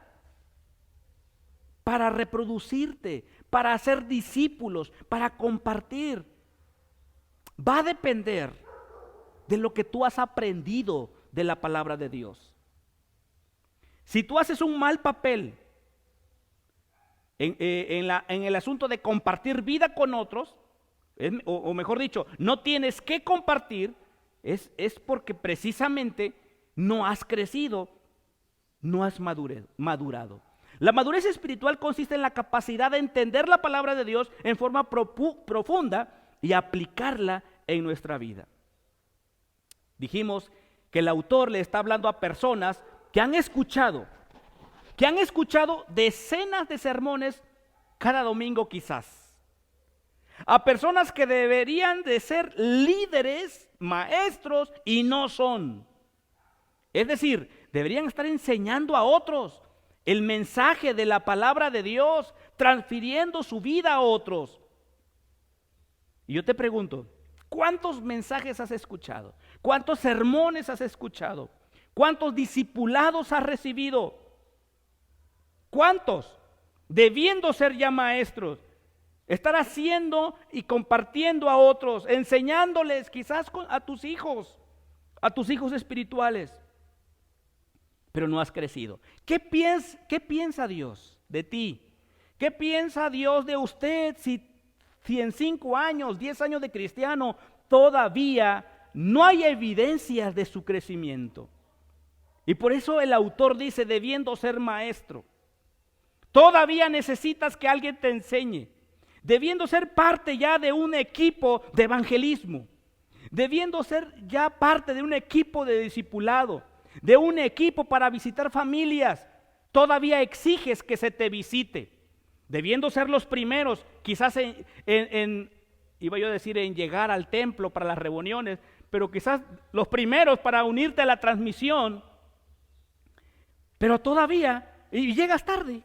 para reproducirte, para hacer discípulos, para compartir, va a depender de lo que tú has aprendido de la palabra de Dios. Si tú haces un mal papel en el asunto de compartir vida con otros, o mejor dicho, no tienes que compartir, es porque precisamente no has crecido, no has madurado. La madurez espiritual consiste en la capacidad de entender la palabra de Dios en forma profunda y aplicarla en nuestra vida. Dijimos que el autor le está hablando a personas que han escuchado decenas de sermones cada domingo quizás. A personas que deberían de ser líderes, maestros y no son. Es decir, deberían estar enseñando a otros el mensaje de la palabra de Dios, transfiriendo su vida a otros. Y yo te pregunto, ¿cuántos mensajes has escuchado? ¿Cuántos sermones has escuchado? ¿Cuántos discipulados has recibido? ¿Cuántos? Debiendo ser ya maestros, estar haciendo y compartiendo a otros, enseñándoles quizás a tus hijos espirituales, pero no has crecido. ¿Qué piensa Dios de ti? ¿Qué piensa Dios de usted si en 5 años, 10 años de cristiano todavía no hay evidencias de su crecimiento? Y por eso el autor dice, debiendo ser maestro. Todavía necesitas que alguien te enseñe, debiendo ser parte ya de un equipo de evangelismo, debiendo ser ya parte de un equipo de discipulado, de un equipo para visitar familias. Todavía exiges que se te visite, debiendo ser los primeros, quizás iba yo a decir en llegar al templo para las reuniones, pero quizás los primeros para unirte a la transmisión, pero todavía, y llegas tarde.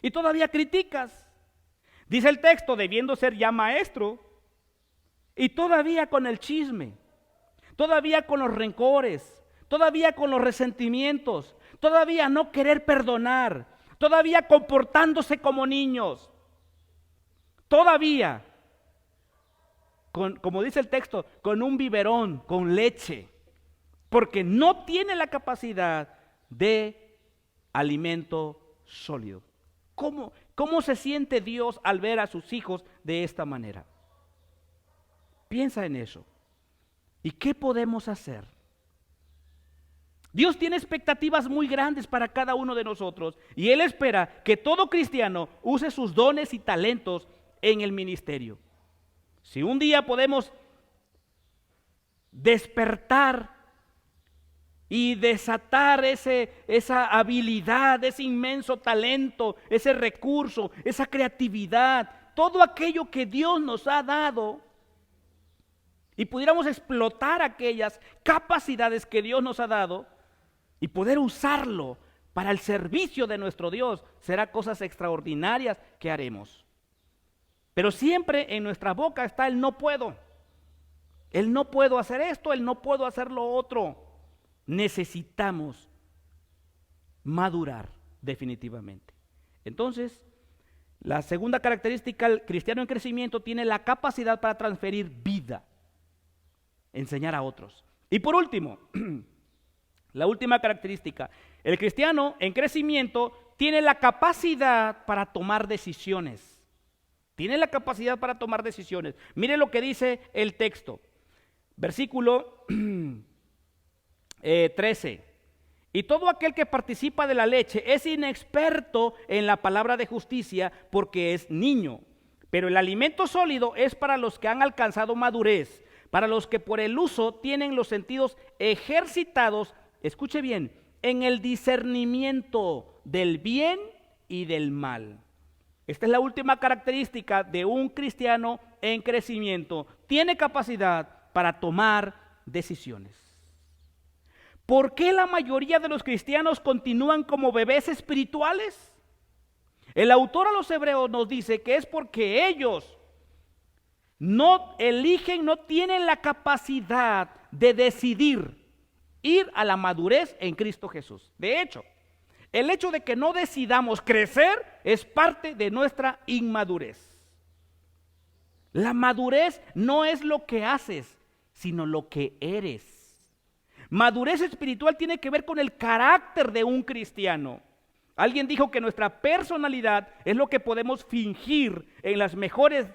Y todavía criticas. Dice el texto, debiendo ser ya maestro, y todavía con el chisme, todavía con los rencores, todavía con los resentimientos, todavía no querer perdonar, todavía comportándose como niños, todavía, como dice el texto, con un biberón, con leche, porque no tiene la capacidad de alimento sólido. ¿Cómo se siente Dios al ver a sus hijos de esta manera? Piensa en eso. ¿Y qué podemos hacer? Dios tiene expectativas muy grandes para cada uno de nosotros y Él espera que todo cristiano use sus dones y talentos en el ministerio. Si un día podemos despertar y desatar esa habilidad, ese inmenso talento, ese recurso, esa creatividad, todo aquello que Dios nos ha dado, y pudiéramos explotar aquellas capacidades que Dios nos ha dado y poder usarlo para el servicio de nuestro Dios, será cosas extraordinarias que haremos. Pero siempre en nuestra boca está el no puedo. El no puedo hacer esto, el no puedo hacer lo otro. Necesitamos madurar definitivamente. Entonces, la segunda característica, el cristiano en crecimiento tiene la capacidad para transferir vida, enseñar a otros. Y por último, la última característica, el cristiano en crecimiento tiene la capacidad para tomar decisiones. Tiene la capacidad para tomar decisiones. Mire lo que dice el texto. Versículo 13. Y todo aquel que participa de la leche es inexperto en la palabra de justicia porque es niño. Pero el alimento sólido es para los que han alcanzado madurez, para los que por el uso tienen los sentidos ejercitados, escuche bien, en el discernimiento del bien y del mal. Esta es la última característica de un cristiano en crecimiento. Tiene capacidad para tomar decisiones. ¿Por qué la mayoría de los cristianos continúan como bebés espirituales? El autor a los Hebreos nos dice que es porque ellos no eligen, no tienen la capacidad de decidir ir a la madurez en Cristo Jesús. De hecho, el hecho de que no decidamos crecer es parte de nuestra inmadurez. La madurez no es lo que haces, sino lo que eres. Madurez espiritual tiene que ver con el carácter de un cristiano. Alguien dijo que nuestra personalidad es lo que podemos fingir en las mejores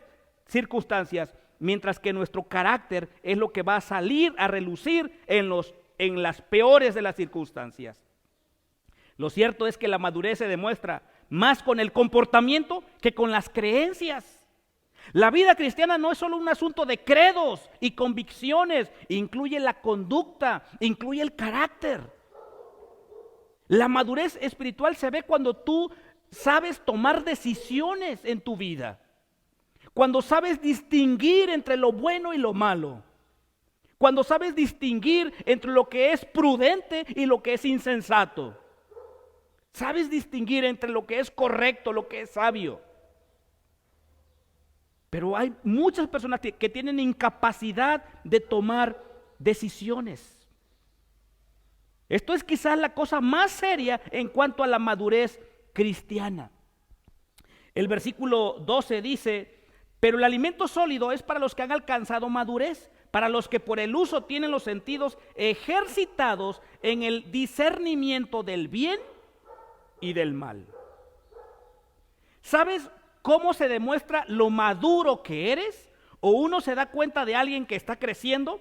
circunstancias, mientras que nuestro carácter es lo que va a salir a relucir en las peores de las circunstancias. Lo cierto es que la madurez se demuestra más con el comportamiento que con las creencias. La vida cristiana no es solo un asunto de credos y convicciones, incluye la conducta, incluye el carácter. La madurez espiritual se ve cuando tú sabes tomar decisiones en tu vida, cuando sabes distinguir entre lo bueno y lo malo, cuando sabes distinguir entre lo que es prudente y lo que es insensato. Sabes distinguir entre lo que es correcto, lo que es sabio. Pero hay muchas personas que tienen incapacidad de tomar decisiones. Esto es quizás la cosa más seria en cuanto a la madurez cristiana. El versículo 12 dice: pero el alimento sólido es para los que han alcanzado madurez, para los que por el uso tienen los sentidos ejercitados en el discernimiento del bien y del mal. ¿Sabes cómo se demuestra lo maduro que eres? ¿O uno se da cuenta de alguien que está creciendo?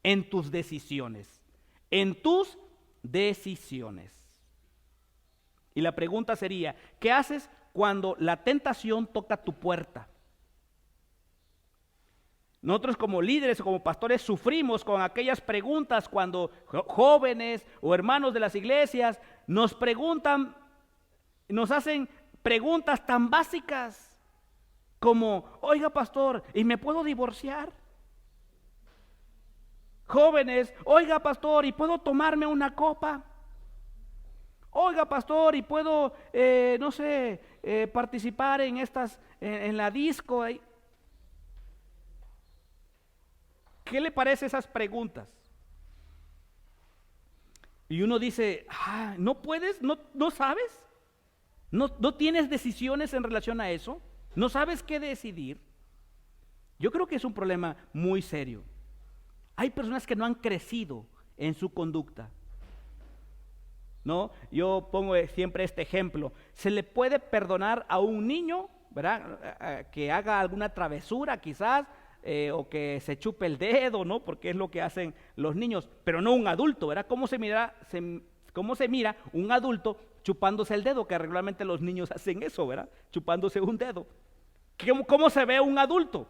En tus decisiones. En tus decisiones. Y la pregunta sería, ¿qué haces cuando la tentación toca tu puerta? Nosotros como líderes o como pastores sufrimos con aquellas preguntas cuando jóvenes o hermanos de las iglesias nos preguntan, nos hacen preguntas tan básicas como: oiga pastor, ¿y me puedo divorciar? Jóvenes: oiga pastor, ¿y puedo tomarme una copa? Oiga pastor, ¿y puedo, participar en la disco? ¿Qué le parece esas preguntas? Y uno dice: ¿no puedes? ¿No sabes? ¿No tienes decisiones en relación a eso? ¿No sabes qué decidir? Yo creo que es un problema muy serio. Hay personas que no han crecido en su conducta, ¿no? Yo pongo siempre este ejemplo. Se le puede perdonar a un niño, ¿verdad? Que haga alguna travesura quizás, o que se chupe el dedo, ¿no? Porque es lo que hacen los niños, pero no un adulto, ¿verdad? ¿Cómo se mira un adulto chupándose el dedo? Que regularmente los niños hacen eso, ¿verdad? Chupándose un dedo. ¿Cómo se ve un adulto?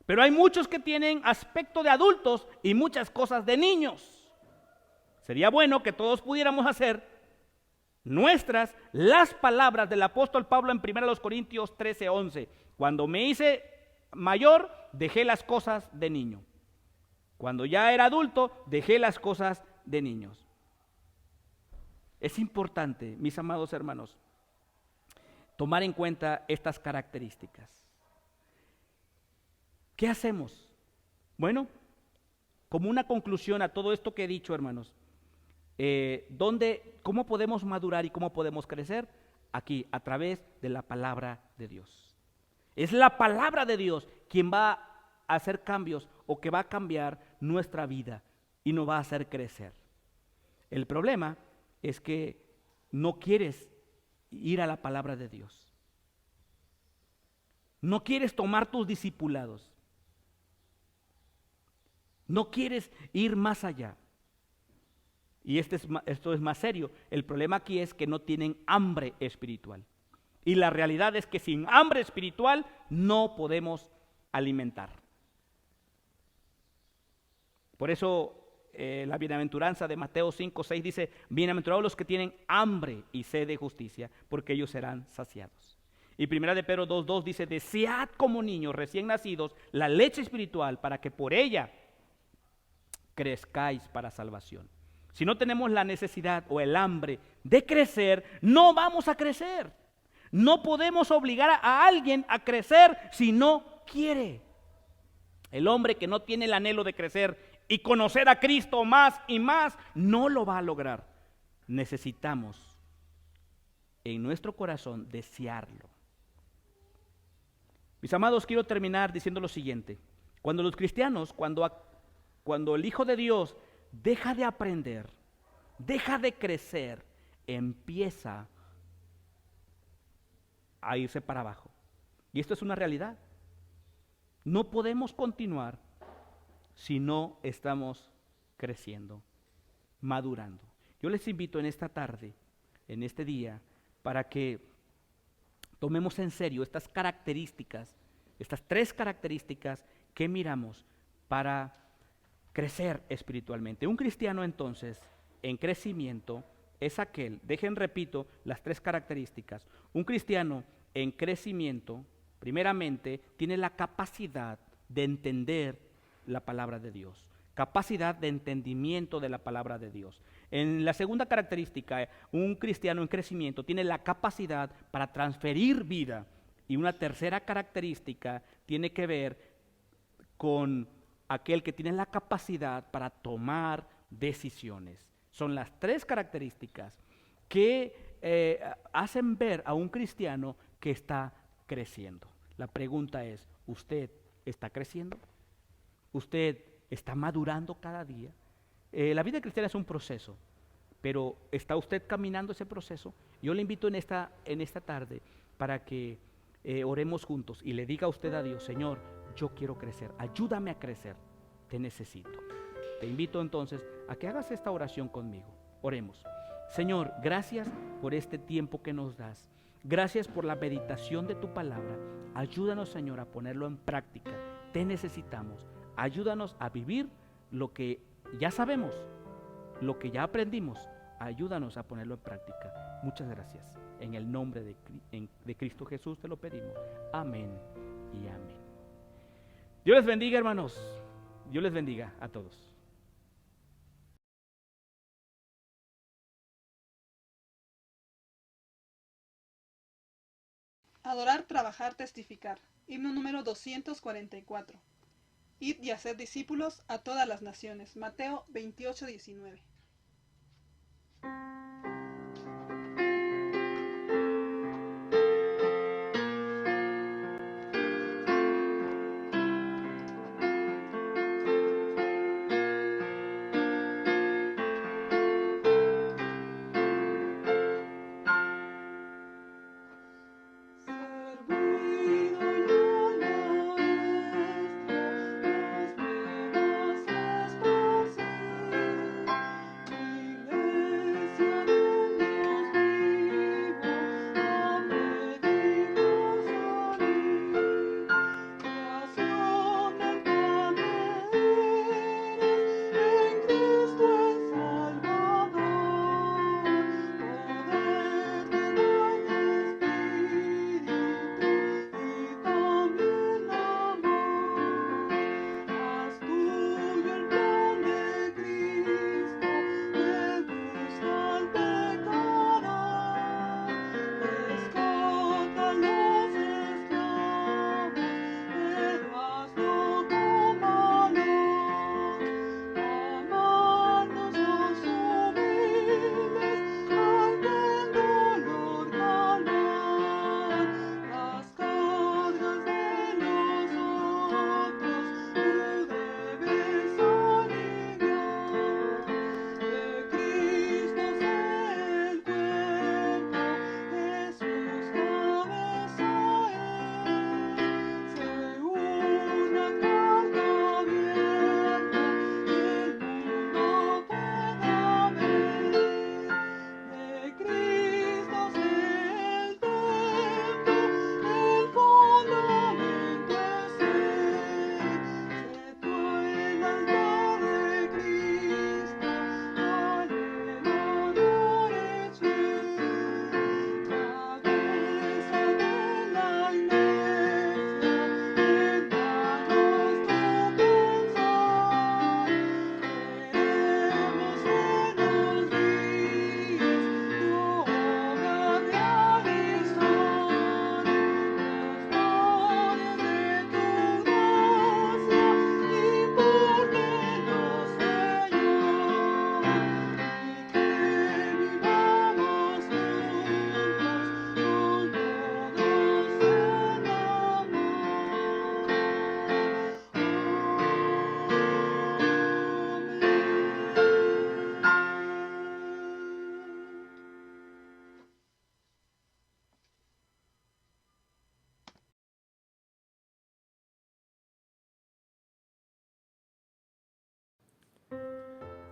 Pero hay muchos que tienen aspecto de adultos y muchas cosas de niños. Sería bueno que todos pudiéramos hacer nuestras las palabras del apóstol Pablo en 1 Corintios 13:11. Cuando me hice mayor, dejé las cosas de niño. Cuando ya era adulto, dejé las cosas de niños. Es importante, mis amados hermanos, tomar en cuenta estas características. ¿Qué hacemos? Bueno, como una conclusión a todo esto que he dicho, hermanos, ¿cómo podemos madurar y cómo podemos crecer? Aquí, a través de la palabra de Dios. Es la palabra de Dios quien va a hacer cambios o que va a cambiar nuestra vida y nos va a hacer crecer. El problema es que no quieres ir a la palabra de Dios. No quieres tomar tus discipulados. No quieres ir más allá. Y esto es más serio. El problema aquí es que no tienen hambre espiritual. Y la realidad es que sin hambre espiritual no podemos alimentar. Por eso la bienaventuranza de Mateo 5:6 dice: bienaventurados los que tienen hambre y sed de justicia, porque ellos serán saciados. Y 1 de Pedro 2:2 dice: desead como niños recién nacidos la leche espiritual, para que por ella crezcáis para salvación. Si no tenemos la necesidad o el hambre de crecer, no vamos a crecer. No podemos obligar a alguien a crecer si no quiere. El hombre que no tiene el anhelo de crecer y conocer a Cristo más y más, no lo va a lograr. Necesitamos en nuestro corazón desearlo. Mis amados, quiero terminar diciendo lo siguiente. Cuando los cristianos, cuando el Hijo de Dios deja de aprender, deja de crecer, empieza a irse para abajo. Y esto es una realidad. No podemos continuar si no estamos creciendo, madurando. Yo les invito en esta tarde, en este día, para que tomemos en serio estas características, estas 3 características que miramos para crecer espiritualmente. Un cristiano entonces en crecimiento es aquel, repito las 3 características. Un cristiano en crecimiento, primeramente, tiene la capacidad de entender la palabra de Dios, capacidad de entendimiento de la palabra de Dios. En la segunda característica, un cristiano en crecimiento tiene la capacidad para transferir vida. Y una tercera característica tiene que ver con aquel que tiene la capacidad para tomar decisiones. Son las 3 características que hacen ver a un cristiano que está creciendo. La pregunta es, ¿usted está creciendo? ¿Usted está madurando cada día? La vida cristiana es un proceso, pero ¿está usted caminando ese proceso? Yo le invito en esta tarde para que oremos juntos y le diga a usted a Dios: Señor, yo quiero crecer, ayúdame a crecer, te necesito. Te invito entonces a que hagas esta oración conmigo. Oremos. Señor, gracias por este tiempo que nos das. Gracias por la meditación de tu palabra. Ayúdanos, Señor, a ponerlo en práctica. Te necesitamos. Ayúdanos a vivir lo que ya sabemos, lo que ya aprendimos. Ayúdanos a ponerlo en práctica. Muchas gracias. En el nombre de Cristo Jesús te lo pedimos. Amén y amén. Dios les bendiga, hermanos. Dios les bendiga a todos. Adorar, trabajar, testificar. Himno número 244. Id y haced discípulos a todas las naciones. Mateo 28:19.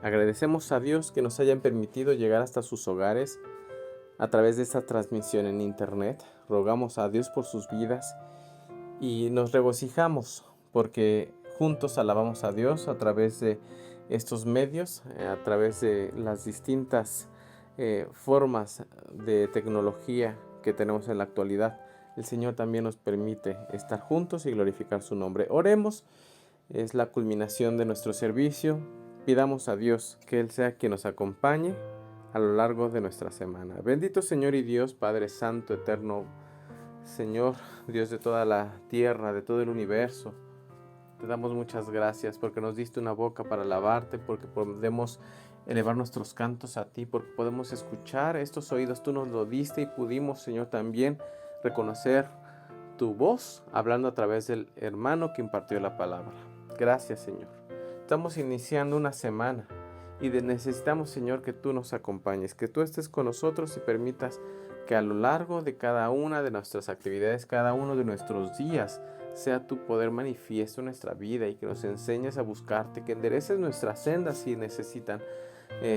Agradecemos a Dios que nos hayan permitido llegar hasta sus hogares a través de esta transmisión en internet. Rogamos a Dios por sus vidas y nos regocijamos porque juntos alabamos a Dios a través de estos medios, a través de las distintas formas de tecnología que tenemos en la actualidad. El Señor también nos permite estar juntos y glorificar su nombre. Oremos, es la culminación de nuestro servicio. Pidamos a Dios que Él sea quien nos acompañe a lo largo de nuestra semana. Bendito Señor y Dios, Padre Santo, Eterno, Señor, Dios de toda la tierra, de todo el universo. Te damos muchas gracias porque nos diste una boca para alabarte, porque podemos elevar nuestros cantos a ti, porque podemos escuchar estos oídos. Tú nos lo diste y pudimos, Señor, también reconocer tu voz hablando a través del hermano que impartió la palabra. Gracias, Señor. Estamos iniciando una semana y necesitamos, Señor, que tú nos acompañes, que tú estés con nosotros y permitas que a lo largo de cada una de nuestras actividades, cada uno de nuestros días, sea tu poder manifiesto en nuestra vida y que nos enseñes a buscarte, que endereces nuestras sendas si necesitan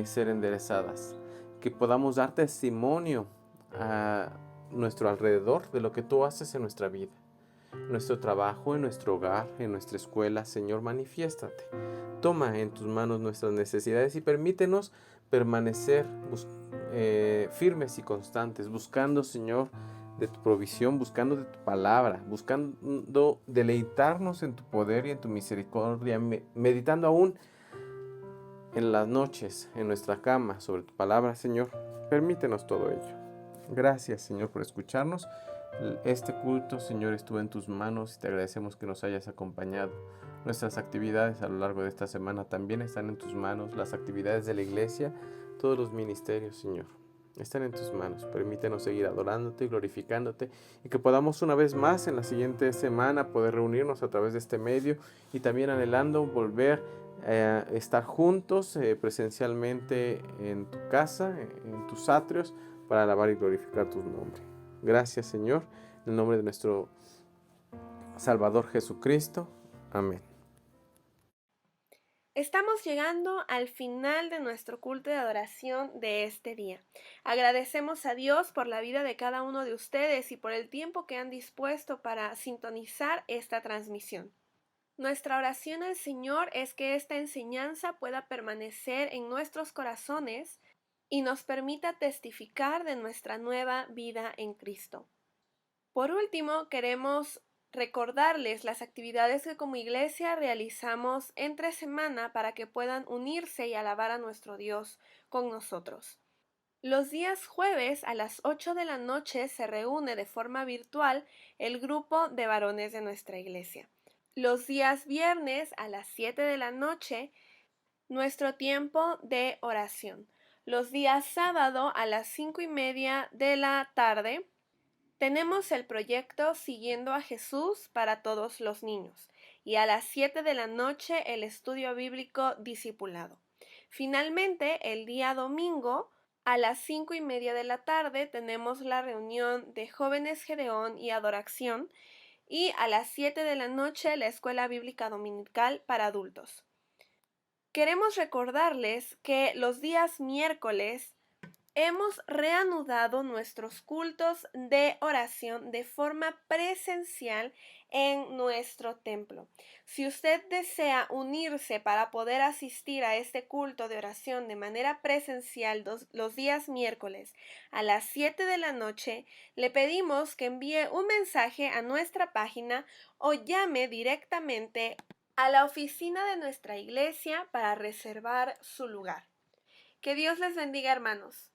ser enderezadas, que podamos dar testimonio a nuestro alrededor de lo que tú haces en nuestra vida, en nuestro trabajo, en nuestro hogar, en nuestra escuela. Señor, manifiéstate. Toma en tus manos nuestras necesidades y permítenos permanecer firmes y constantes, buscando, Señor, de tu provisión, buscando de tu palabra, buscando deleitarnos en tu poder y en tu misericordia, meditando aún en las noches, en nuestra cama, sobre tu palabra, Señor. Permítenos todo ello. Gracias, Señor, por escucharnos. Este culto, Señor, estuvo en tus manos y te agradecemos que nos hayas acompañado. Nuestras actividades a lo largo de esta semana también están en tus manos. Las actividades de la iglesia, todos los ministerios, Señor, están en tus manos. Permítenos seguir adorándote y glorificándote y que podamos una vez más en la siguiente semana poder reunirnos a través de este medio y también anhelando volver a estar juntos presencialmente en tu casa, en tus atrios, para alabar y glorificar tu nombre. Gracias, Señor, en el nombre de nuestro Salvador Jesucristo. Amén. Estamos llegando al final de nuestro culto de adoración de este día. Agradecemos a Dios por la vida de cada uno de ustedes y por el tiempo que han dispuesto para sintonizar esta transmisión. Nuestra oración al Señor es que esta enseñanza pueda permanecer en nuestros corazones y nos permita testificar de nuestra nueva vida en Cristo. Por último, queremos recordarles las actividades que como iglesia realizamos entre semana para que puedan unirse y alabar a nuestro Dios con nosotros. Los días jueves a las 8 de la noche se reúne de forma virtual el grupo de varones de nuestra iglesia. Los días viernes a las 7 de la noche, nuestro tiempo de oración. Los días sábado a las 5:30 de la tarde, tenemos el proyecto Siguiendo a Jesús para todos los niños y a las 7 de la noche el estudio bíblico discipulado. Finalmente, el día domingo a las 5:30 de la tarde tenemos la reunión de jóvenes Gedeón y adoración y a las 7 de la noche la escuela bíblica dominical para adultos. Queremos recordarles que los días miércoles hemos reanudado nuestros cultos de oración de forma presencial en nuestro templo. Si usted desea unirse para poder asistir a este culto de oración de manera presencial los días miércoles a las 7 de la noche, le pedimos que envíe un mensaje a nuestra página o llame directamente a la oficina de nuestra iglesia para reservar su lugar. Que Dios les bendiga, hermanos.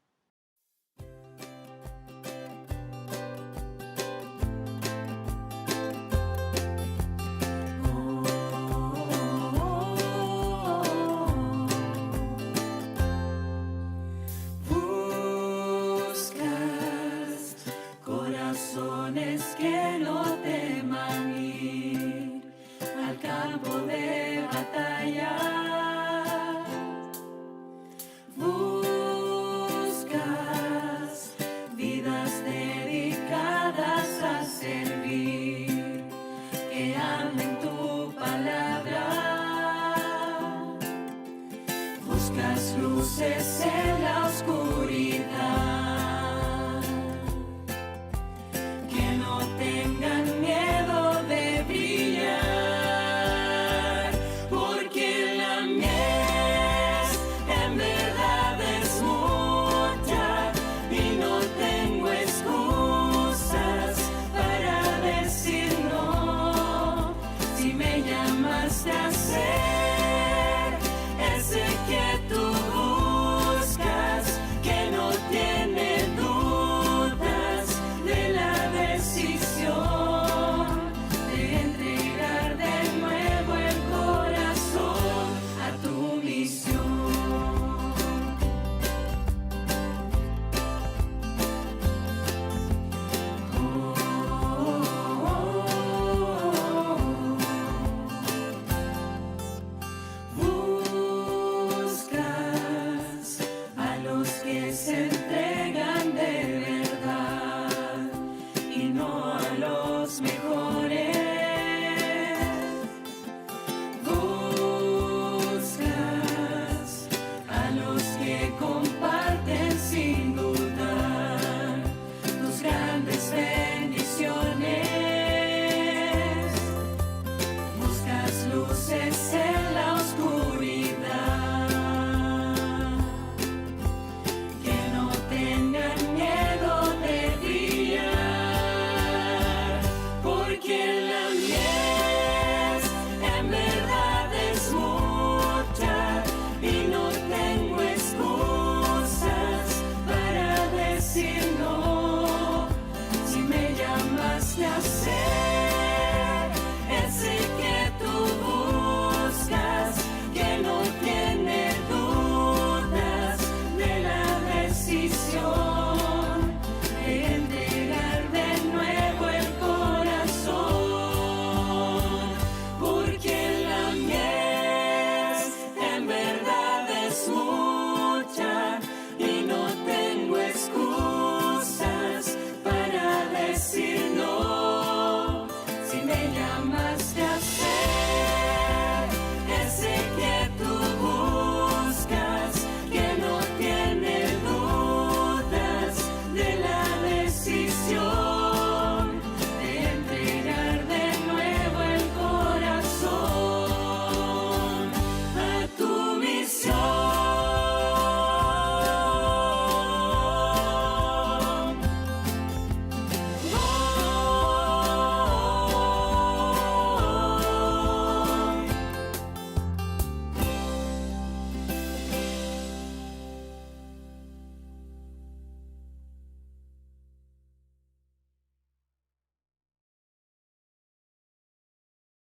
Que no teman ir al campo de batalla. Buscas es entre